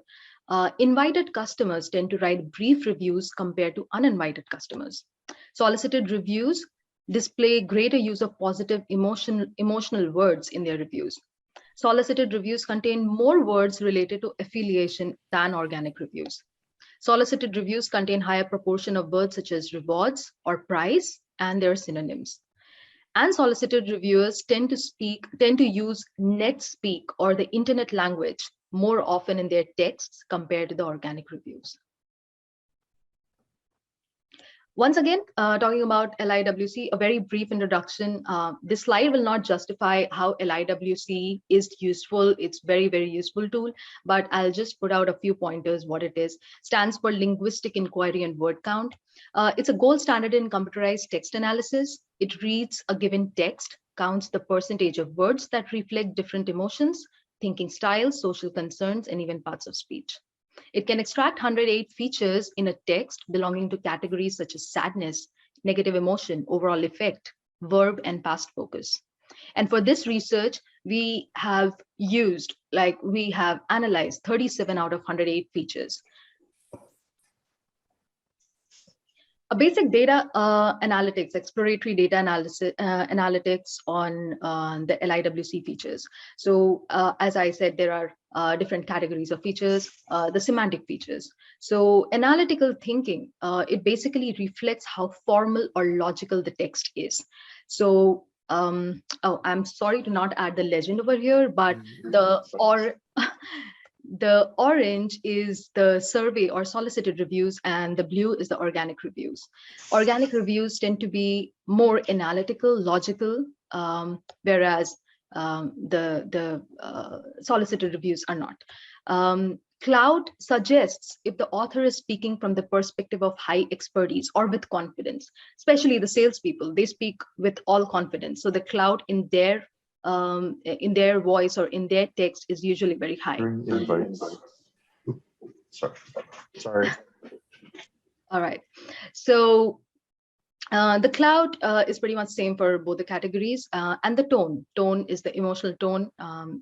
S3: invited customers tend to write brief reviews compared to uninvited customers. Solicited reviews display greater use of positive emotional words in their reviews. Solicited reviews contain more words related to affiliation than organic reviews. Solicited reviews contain higher proportion of words such as rewards or price and their synonyms. And solicited reviewers tend to use net speak or the internet language more often in their texts compared to the organic reviews. Once again, talking about LIWC, a very brief introduction. This slide will not justify how LIWC is useful. It's very, very useful tool, but I'll just put out a few pointers what it is. Stands for Linguistic Inquiry and Word Count. It's a gold standard in computerized text analysis. It reads a given text, counts the percentage of words that reflect different emotions, thinking styles, social concerns, and even parts of speech. It can extract 108 features in a text belonging to categories such as sadness, negative emotion, overall effect, verb, and past focus. And for this research, we have analyzed 37 out of 108 features. A basic data analytics, exploratory data analytics on the LIWC features. So as I said, there are different categories of features, the semantic features. So analytical thinking, it basically reflects how formal or logical the text is. So, I'm sorry to not add the legend over here, but the orange is the survey or solicited reviews, and the blue is the organic reviews. Organic reviews tend to be more analytical, logical, whereas the solicited reviews are not. Cloud suggests if the author is speaking from the perspective of high expertise or with confidence, especially the salespeople, they speak with all confidence. So the cloud in their voice or in their text is usually very high.
S4: Sorry.
S3: All right. So The cloud is pretty much same for both the categories, and the tone. Tone is the emotional tone.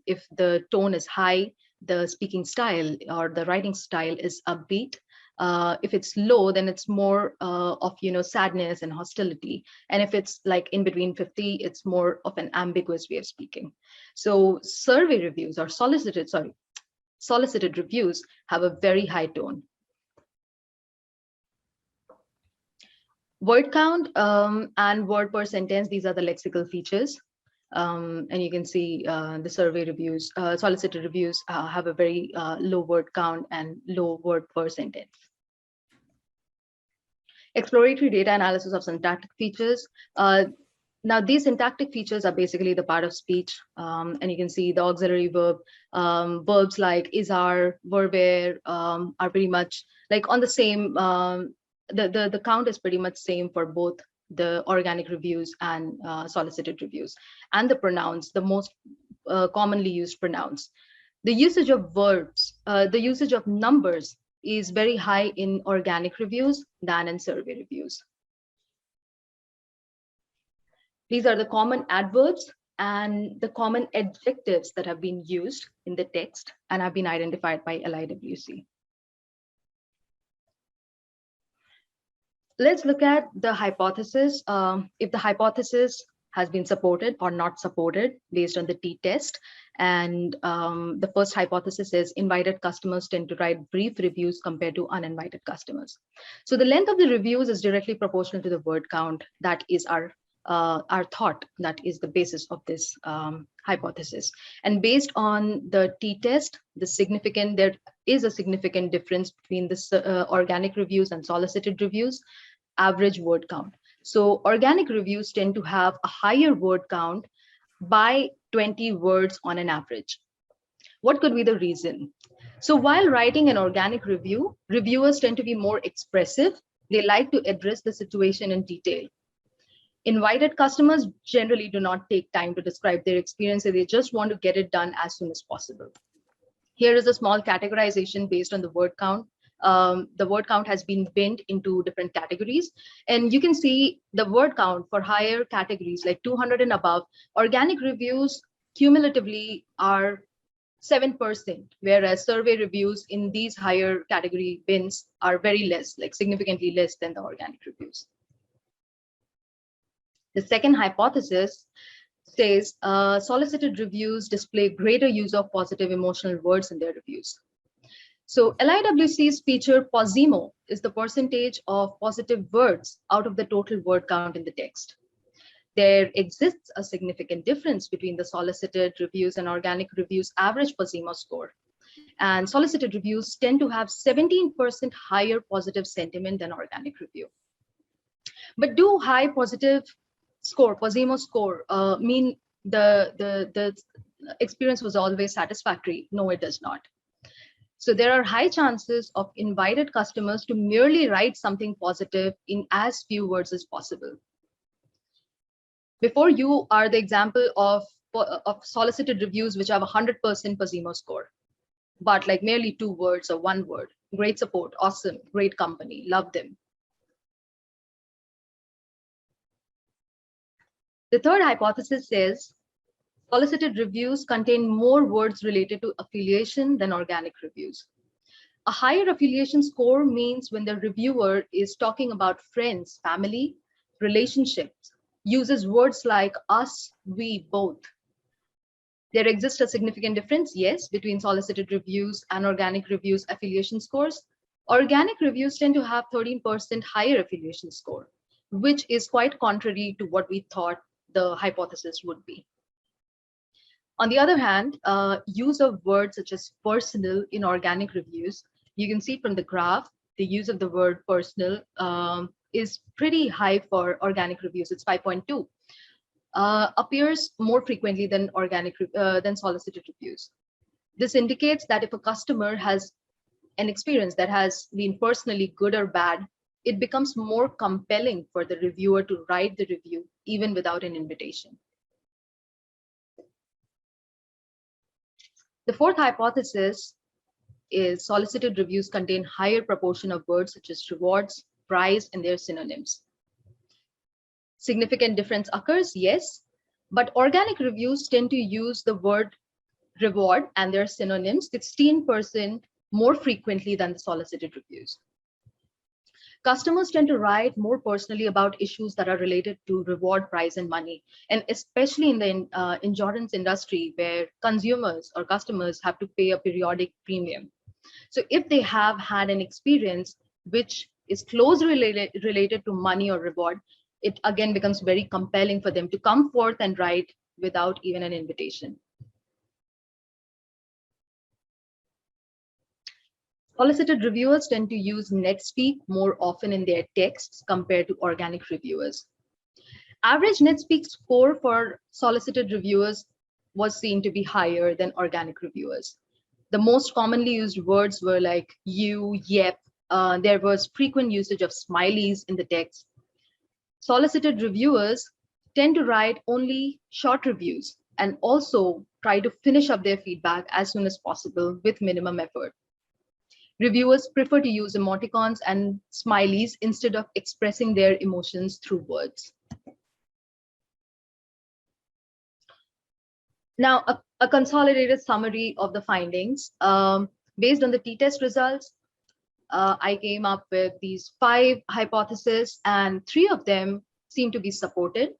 S3: If the tone is high, the speaking style or the writing style is upbeat. If it's low, then it's more of sadness and hostility. And if it's like in between 50, it's more of an ambiguous way of speaking. So survey reviews or solicited reviews have a very high tone. Word count and word per sentence, these are the lexical features. And you can see the survey reviews, solicited reviews have a very low word count and low word per sentence. Exploratory data analysis of syntactic features. Now, these syntactic features are basically the part of speech, and you can see the auxiliary verb, verbs like is, are, were, were are pretty much like on the same, the count is pretty much same for both the organic reviews and solicited reviews. And the pronouns, the most commonly used pronouns. The usage of verbs, the usage of numbers is very high in organic reviews than in survey reviews. These are the common adverbs and the common adjectives that have been used in the text and have been identified by LIWC. Let's look at the hypothesis. If the hypothesis has been supported or not supported based on the t-test. And the first hypothesis is invited customers tend to write brief reviews compared to uninvited customers. So the length of the reviews is directly proportional to the word count. That is our thought. That is the basis of this hypothesis. And based on the t-test, there is a significant difference between the organic reviews and solicited reviews, average word count. So organic reviews tend to have a higher word count by 20 words on an average. What could be the reason? So while writing an organic review, reviewers tend to be more expressive. They like to address the situation in detail. Invited customers generally do not take time to describe their experience. They just want to get it done as soon as possible. Here is a small categorization based on the word count. The word count has been binned into different categories. And you can see the word count for higher categories like 200 and above. Organic reviews cumulatively are 7%, whereas survey reviews in these higher category bins are very less, like significantly less than the organic reviews. The second hypothesis says solicited reviews display greater use of positive emotional words in their reviews. So LIWC's feature POSIMO is the percentage of positive words out of the total word count in the text. There exists a significant difference between the solicited reviews and organic reviews average POSIMO score. And solicited reviews tend to have 17% higher positive sentiment than organic review. But do high positive score, POSIMO score, mean the experience was always satisfactory? No, it does not. So there are high chances of invited customers to merely write something positive in as few words as possible. Before you are the example of solicited reviews which have 100% POSIMO score, but like merely 2 words or 1 word. Great support, awesome, great company, love them. The third hypothesis says solicited reviews contain more words related to affiliation than organic reviews. A higher affiliation score means when the reviewer is talking about friends, family, relationships, uses words like us, we, both. There exists a significant difference, yes, between solicited reviews and organic reviews affiliation scores. Organic reviews tend to have 13% higher affiliation score, which is quite contrary to what we thought the hypothesis would be. On the other hand, use of words such as personal in organic reviews, you can see from the graph, the use of the word personal is pretty high for organic reviews. It's 5.2. Appears more frequently than than solicited reviews. This indicates that if a customer has an experience that has been personally good or bad, it becomes more compelling for the reviewer to write the review even without an invitation. The fourth hypothesis is solicited reviews contain higher proportion of words such as rewards, prize, and their synonyms. significant difference occurs? Yes. But organic reviews tend to use the word reward and their synonyms 16% more frequently than the solicited reviews. Customers tend to write more personally about issues that are related to reward, prize, and money, and especially in the insurance industry where consumers or customers have to pay a periodic premium. So if they have had an experience which is closely related to money or reward, it again becomes very compelling for them to come forth and write without even an invitation. Solicited reviewers tend to use NetSpeak more often in their texts compared to organic reviewers. Average NetSpeak score for solicited reviewers was seen to be higher than organic reviewers. The most commonly used words were like you, yep. There was frequent usage of smileys in the text. Solicited reviewers tend to write only short reviews and also try to finish up their feedback as soon as possible with minimum effort. Reviewers prefer to use emoticons and smileys instead of expressing their emotions through words. Now, a consolidated summary of the findings. Based on the t-test results, I came up with these 5 hypotheses, and 3 of them seem to be supported,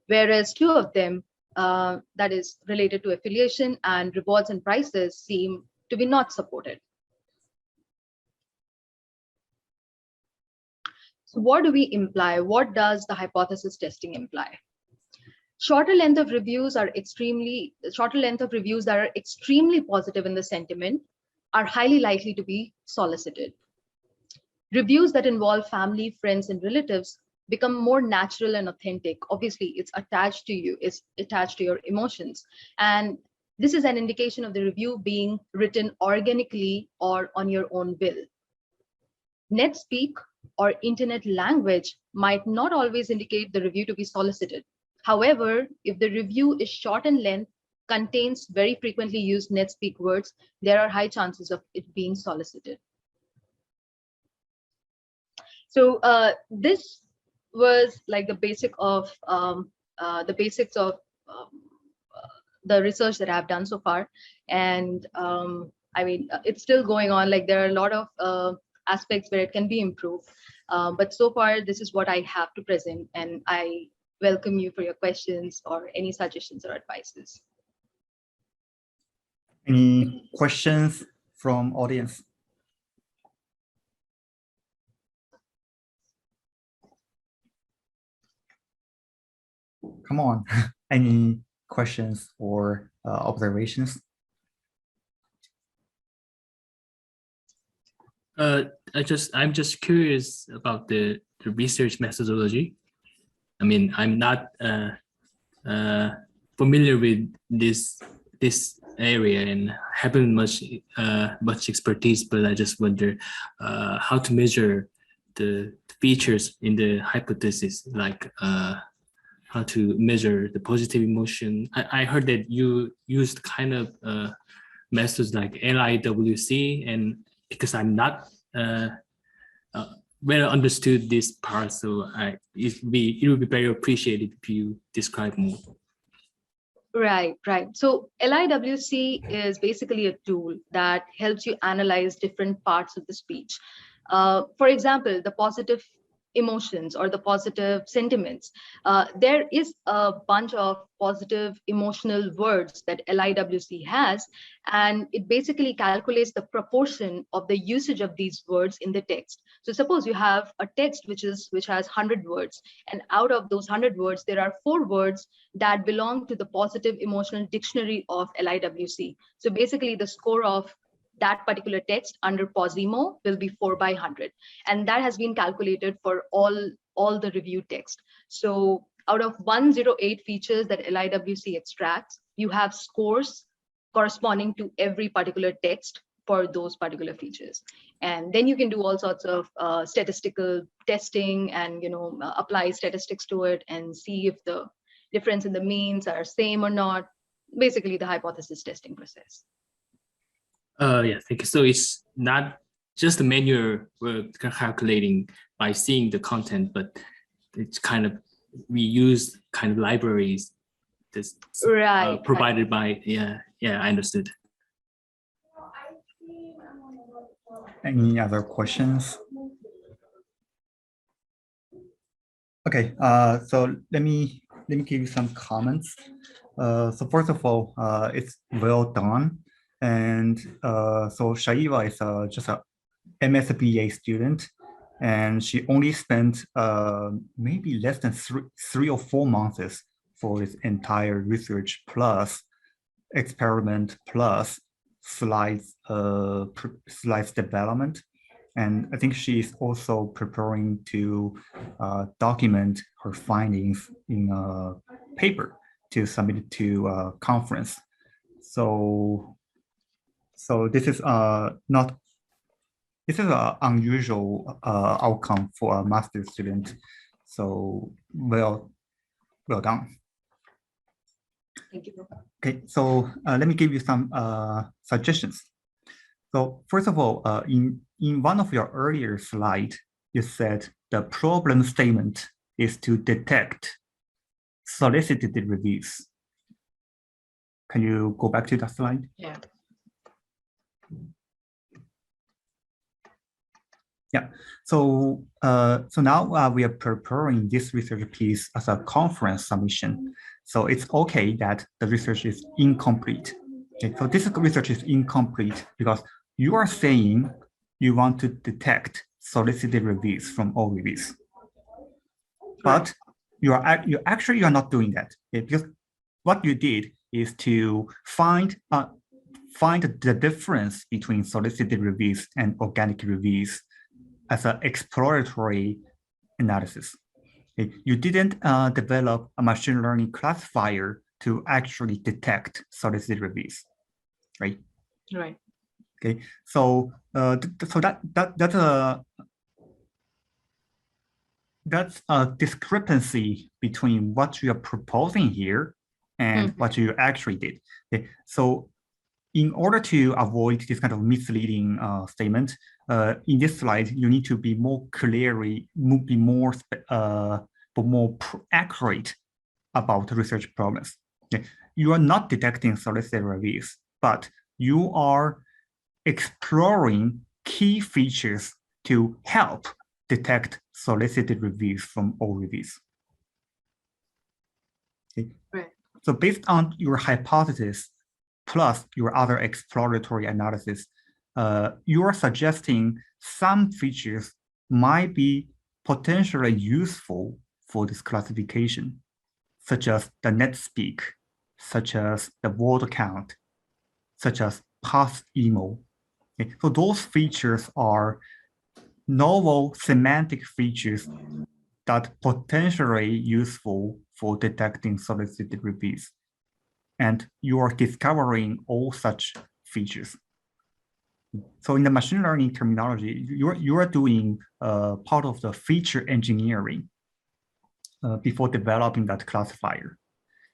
S3: whereas 2 of them, that is related to affiliation and rewards and prices, seem to be not supported. So what do we imply? What does the hypothesis testing imply? Shorter length of reviews that are extremely positive in the sentiment are highly likely to be solicited. Reviews that involve family, friends, and relatives become more natural and authentic. Obviously, it's attached to you, it's attached to your emotions. And this is an indication of the review being written organically or on your own will. NetSpeak or internet language might not always indicate the review to be solicited. However, if the review is short in length, contains very frequently used NetSpeak words, there are high chances of it being solicited. So this was like the basics of the research that I've done so far, and I mean it's still going on. Like there are a lot of aspects where it can be improved, but so far this is what I have to present, and I welcome you for your questions or any suggestions or advices.
S1: Any questions from audience? Come on, any questions or observations?
S4: I'm just curious about the research methodology. I mean, I'm not familiar with this area and haven't much expertise, but I just wonder how to measure the features in the hypothesis, like how to measure the positive emotion. I heard that you used kind of methods like LIWC, and because I'm not well understood this part, so it would be very appreciated if you describe more.
S3: Right. So LIWC is basically a tool that helps you analyze different parts of the speech. For example, the positive emotions or the positive sentiments. There is a bunch of positive emotional words that LIWC has, and it basically calculates the proportion of the usage of these words in the text. So suppose you have a text which has 100 words, and out of those 100 words, there are 4 words that belong to the positive emotional dictionary of LIWC. So basically the score of that particular text under Posimo will be 4 by 100. And that has been calculated for all the review text. So out of 108 features that LIWC extracts, you have scores corresponding to every particular text for those particular features. And then you can do all sorts of statistical testing and apply statistics to it and see if the difference in the means are same or not. Basically the hypothesis testing process.
S4: Yeah, thank you. So it's not just the manual calculating by seeing the content, but it's kind of we use kind of libraries that's
S3: Right.
S4: provided by, I understood.
S1: Any other questions? Okay, so let me give you some comments. So first of all, it's well done. And so Shaivya is just a MSBA student, and she only spent maybe less than three or 4 months for this entire research plus experiment plus slides development. And I think she is also preparing to document her findings in a paper to submit it to a conference. So this is not, this is an unusual outcome for a master's student. So well done.
S3: Thank you.
S1: Okay, so let me give you some suggestions. So first of all, in one of your earlier slides, you said the problem statement is to detect solicited reviews. Can you go back to that slide?
S3: Yeah.
S1: Yeah. So now we are preparing this research piece as a conference submission. So it's okay that the research is incomplete. Okay, so this research is incomplete because you are saying you want to detect solicited reviews from all reviews, but you actually not doing that, okay? Because what you did is to find the difference between solicited reviews and organic reviews as an exploratory analysis. Okay? You didn't develop a machine learning classifier to actually detect solicited reviews, right?
S3: Right.
S1: Okay, so that's a discrepancy between what you are proposing here and what you actually did. Okay, so in order to avoid this kind of misleading statement, in this slide, you need to be more accurate about research problems. Okay? You are not detecting solicited reviews, but you are exploring key features to help detect solicited reviews from all reviews. Okay?
S3: Right.
S1: So based on your hypothesis plus your other exploratory analysis, you are suggesting some features might be potentially useful for this classification, such as the net speak, such as the word count, such as past emo. Okay, so those features are novel semantic features that potentially useful for detecting solicited reviews. And you are discovering all such features. So in the machine learning terminology, you are doing part of the feature engineering before developing that classifier.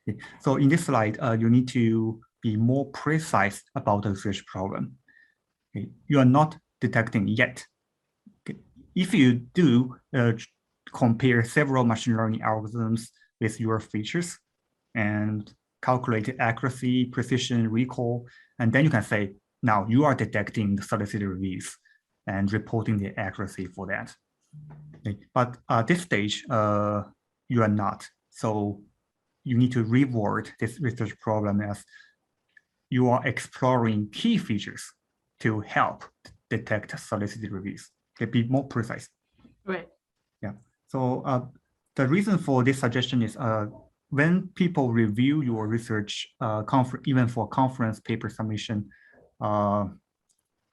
S1: Okay. So in this slide, you need to be more precise about the research problem. Okay. You are not detecting yet. Okay. If you do compare several machine learning algorithms with your features and calculate accuracy, precision, recall, and then you can say, now you are detecting the solicited reviews and reporting the accuracy for that. Okay. But at this stage, you are not. So you need to reword this research problem as you are exploring key features to help detect solicited reviews. Okay, be more precise.
S3: Right.
S1: Yeah. So the reason for this suggestion is when people review your research, even for conference paper submission, a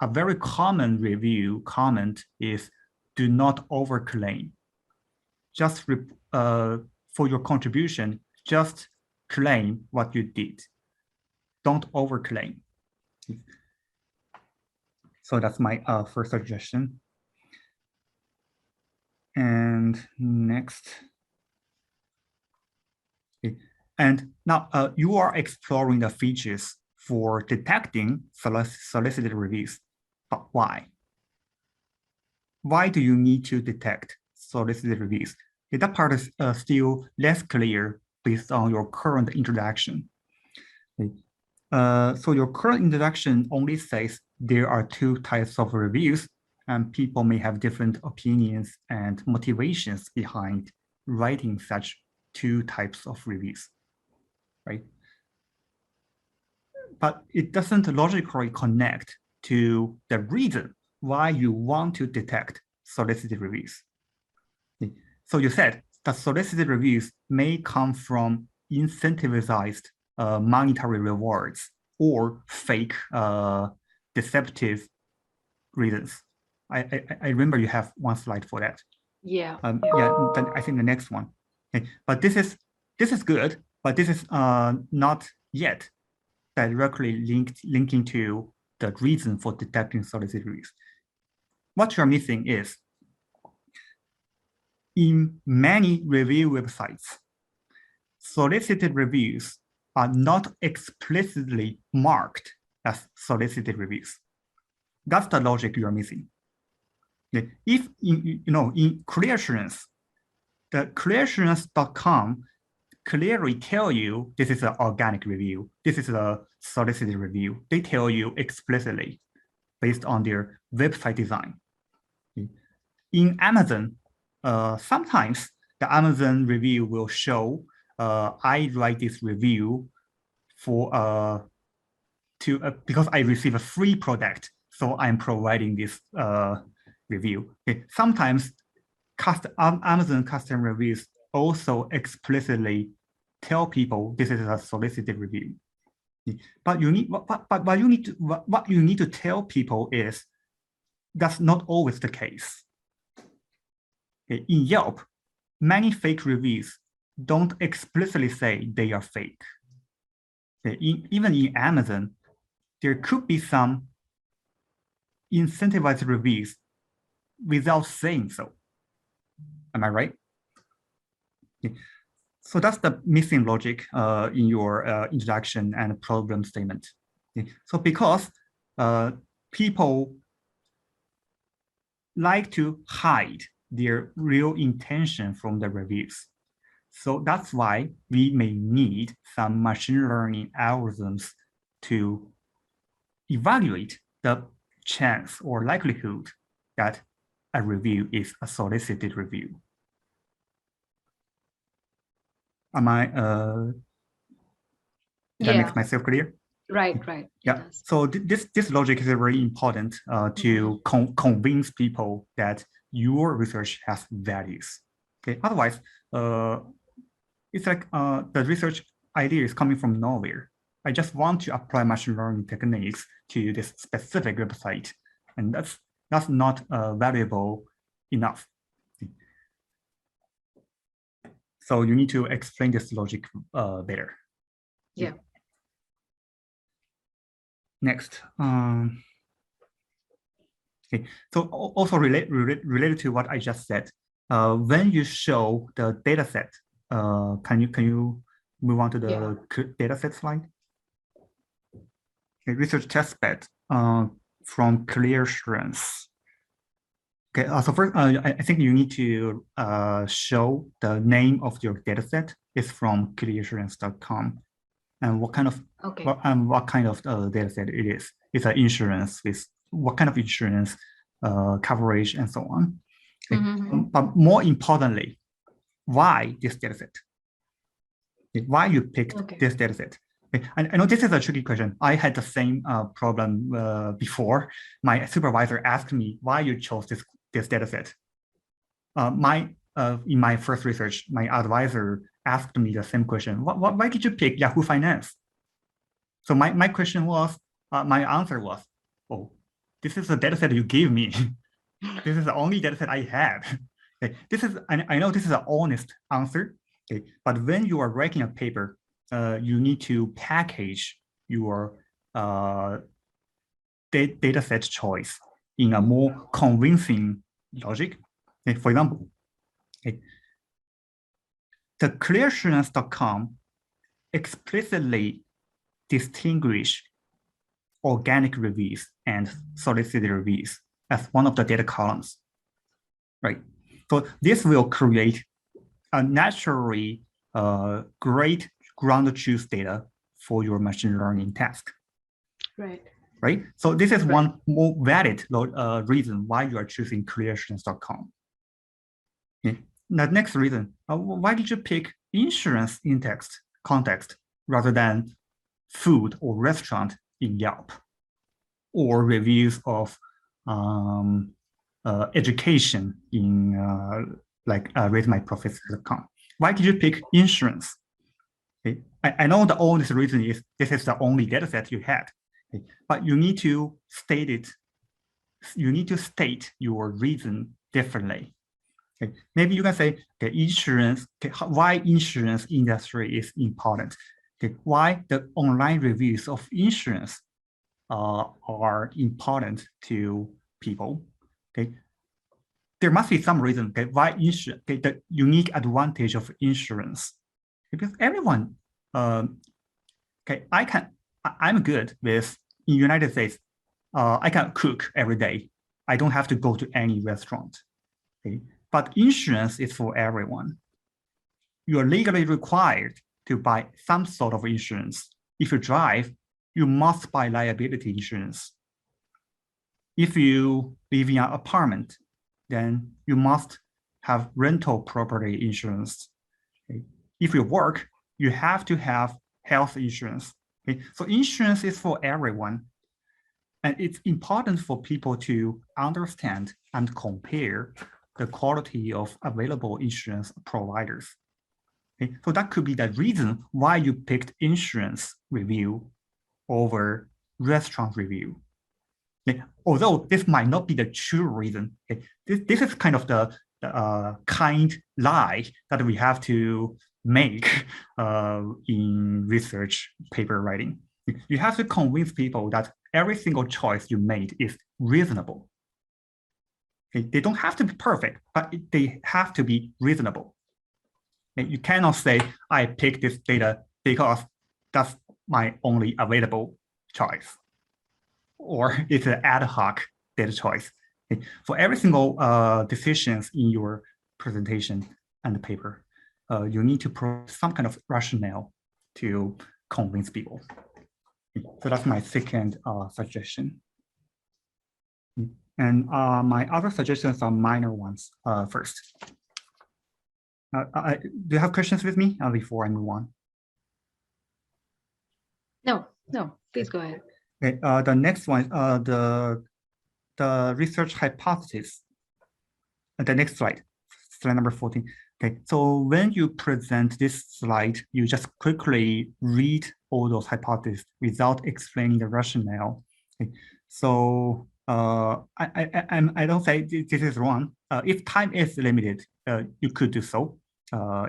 S1: very common review comment is do not overclaim. Just for your contribution, just claim what you did. Don't overclaim. So that's my first suggestion. And next. Okay. And now you are exploring the features for detecting solicited reviews. But why? Why do you need to detect solicited reviews? Okay, that part is still less clear based on your current introduction. Okay. So your current introduction only says there are two types of reviews, and people may have different opinions and motivations behind writing such two types of reviews, right? But it doesn't logically connect to the reason why you want to detect solicited reviews. So you said that solicited reviews may come from incentivized monetary rewards or fake deceptive reasons. I remember you have one slide for that.
S3: Yeah.
S1: Yeah. Then I think the next one. Okay. But this is good, but this is not yet directly linking to the reason for detecting solicited reviews. What you're missing is in many review websites, solicited reviews are not explicitly marked as solicited reviews. That's the logic you are missing. If in ClearAssurance, the ClearAssurance.com clearly tell you this is an organic review, this is a solicited review. They tell you explicitly based on their website design. In Amazon, sometimes the Amazon review will show I write this review for because I receive a free product, so I'm providing this review. Okay. Sometimes Amazon custom reviews also explicitly tell people this is a solicited review. But what you need to tell people is that's not always the case. Okay. In Yelp, many fake reviews don't explicitly say they are fake. Okay. Even in Amazon, there could be some incentivized reviews without saying so. Am I right? Okay. So that's the missing logic in your introduction and problem statement. Okay. So because people like to hide their real intention from the reviews. So that's why we may need some machine learning algorithms to evaluate the chance or likelihood that a review is a solicited review. Am I, did I make myself clear?
S3: Right.
S1: Yeah. So this logic is very important to convince people that your research has values. Okay. Otherwise, it's like the research idea is coming from nowhere. I just want to apply machine learning techniques to this specific website, and that's not valuable enough. So you need to explain this logic better.
S3: Yeah.
S1: Next. Okay. So also related to what I just said, when you show the data set, can you move on to the data set slide? Okay, research test bed from ClearAssurance. Okay, so first, I think you need to show the name of your data set is from ClearAssurance.com, and what kind of what kind of data set it is. It's an insurance with what kind of insurance coverage and so on. Okay. But more importantly, why this data set? Okay. Why you picked this data set? Okay. I know this is a tricky question. I had the same problem before. My supervisor asked me why you chose this data set. In my first research, my advisor asked me the same question. Why did you pick Yahoo Finance? So my question was, my answer was, oh, this is the data set you gave me. This is the only data set I had. Okay. I know this is an honest answer, okay, but when you are writing a paper, you need to package your data set choice in a more convincing logic. Okay. For example, okay, the ClearAssurance.com explicitly distinguish organic reviews and solicited reviews as one of the data columns, right? So this will create a naturally great ground truth data for your machine learning task. Right. So this is one more valid reason why you are choosing creations.com. Okay. The next reason, why did you pick insurance in context rather than food or restaurant in Yelp, or reviews of education in ratemyprofessor.com? Why did you pick insurance? Okay. I know the only reason is this is the only data set you had, okay. But you need to state it. You need to state your reason differently. Okay. Maybe you can say, okay, insurance. Okay, why insurance industry is important? Okay, why the online reviews of insurance are important to people? Okay, there must be some reason. Okay, why insurance? Okay, the unique advantage of insurance, because everyone. Okay, I'm good with in United States. I can cook every day. I don't have to go to any restaurant. Okay, but insurance is for everyone. You are legally required to buy some sort of insurance. If you drive, you must buy liability insurance. If you live in an apartment, then you must have rental property insurance. Okay. If you work, you have to have health insurance. Okay. So insurance is for everyone. And it's important for people to understand and compare the quality of available insurance providers. Okay. So that could be the reason why you picked insurance review over restaurant review. Okay. Although this might not be the true reason, okay. This is kind of the kind lie that we have to make in research paper writing. You have to convince people that every single choice you made is reasonable. Okay. They don't have to be perfect, but they have to be reasonable. Okay. You cannot say, I picked this data because that's my only available choice, or it's an ad hoc data choice. Okay. For every single decisions in your presentation and the paper, you need to provide some kind of rationale to convince people. So that's my second suggestion. And my other suggestions are minor ones first. Do you have questions with me before I move on?
S3: No, please go ahead.
S1: Okay, the next one, the research hypothesis. The next slide, slide number 14. Okay, so when you present this slide, you just quickly read all those hypotheses without explaining the rationale. Okay. So I don't say this is wrong. If time is limited, you could do so.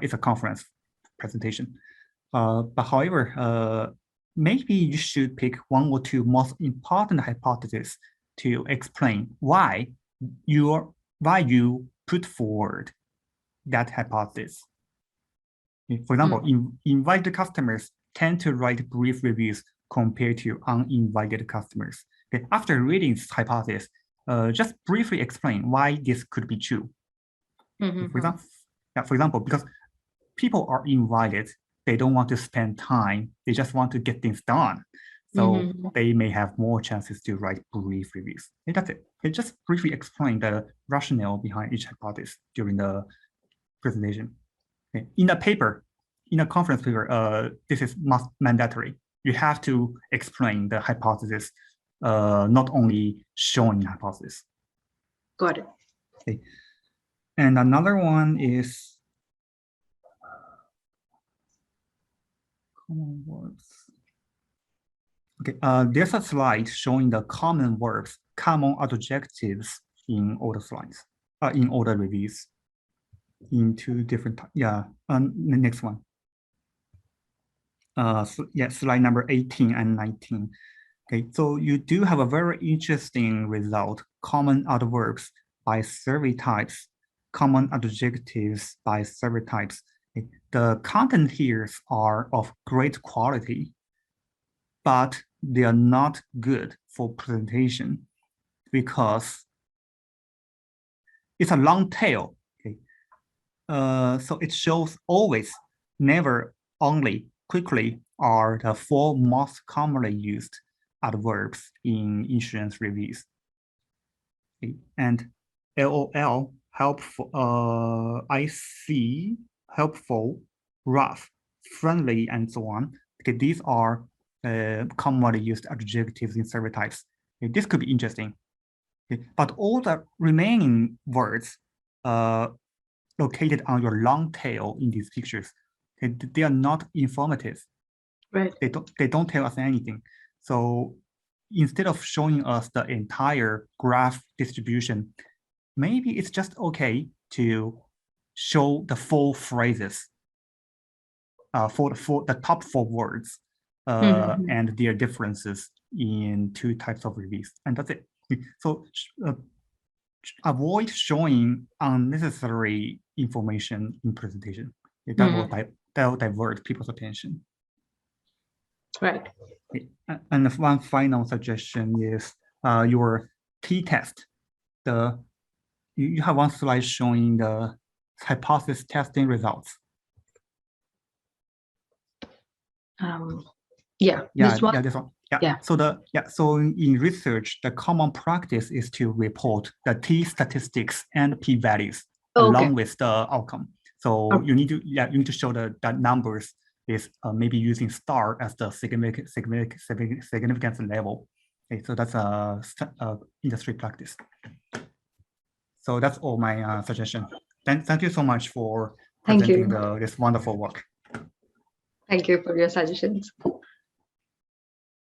S1: It's a conference presentation. But however, maybe you should pick one or two most important hypotheses to explain why you put forward that hypothesis. For example, invited customers tend to write brief reviews compared to uninvited customers. Okay. After reading this hypothesis, just briefly explain why this could be true. For example, because people are invited, they don't want to spend time, they just want to get things done. So they may have more chances to write brief reviews. And that's it. It just briefly explain the rationale behind each hypothesis during the presentation. Okay. In a paper, in a conference paper, this is mandatory. You have to explain the hypothesis, not only showing the hypothesis.
S3: Got it.
S1: Okay. And another one is common verbs. Okay, there's a slide showing the common verbs, common adjectives in all the slides, in all the reviews, in two different, the next one. Slide number 18 and 19. Okay, so you do have a very interesting result, common adverbs by survey types, common adjectives by survey types. Okay. The content here are of great quality, but they are not good for presentation because it's a long tail. Okay. So it shows always, never, only, quickly are the 4 most commonly used adverbs in insurance reviews. Okay. And LOL, helpful, IC, helpful, rough, friendly, and so on. Okay, these are commonly used adjectives in survey types. Okay, this could be interesting. Okay, but all the remaining words located on your long tail in these pictures, okay, they are not informative.
S3: Right.
S1: They don't tell us anything. So instead of showing us the entire graph distribution, maybe it's just okay to show the full phrases for the top 4 words and their differences in 2 types of reviews, and that's it. So avoid showing unnecessary information in presentation. That will divert people's attention.
S3: Right.
S1: And one final suggestion is your t-test. You have one slide showing the hypothesis testing results.
S3: This one.
S1: This one. So in research, the common practice is to report the t-statistics and p-values along with the outcome. So you need to show that numbers is maybe using star as the significance level. Okay, so that's a industry practice. So that's all my suggestion. Thank you so much for presenting this wonderful work.
S3: Thank you for your suggestions.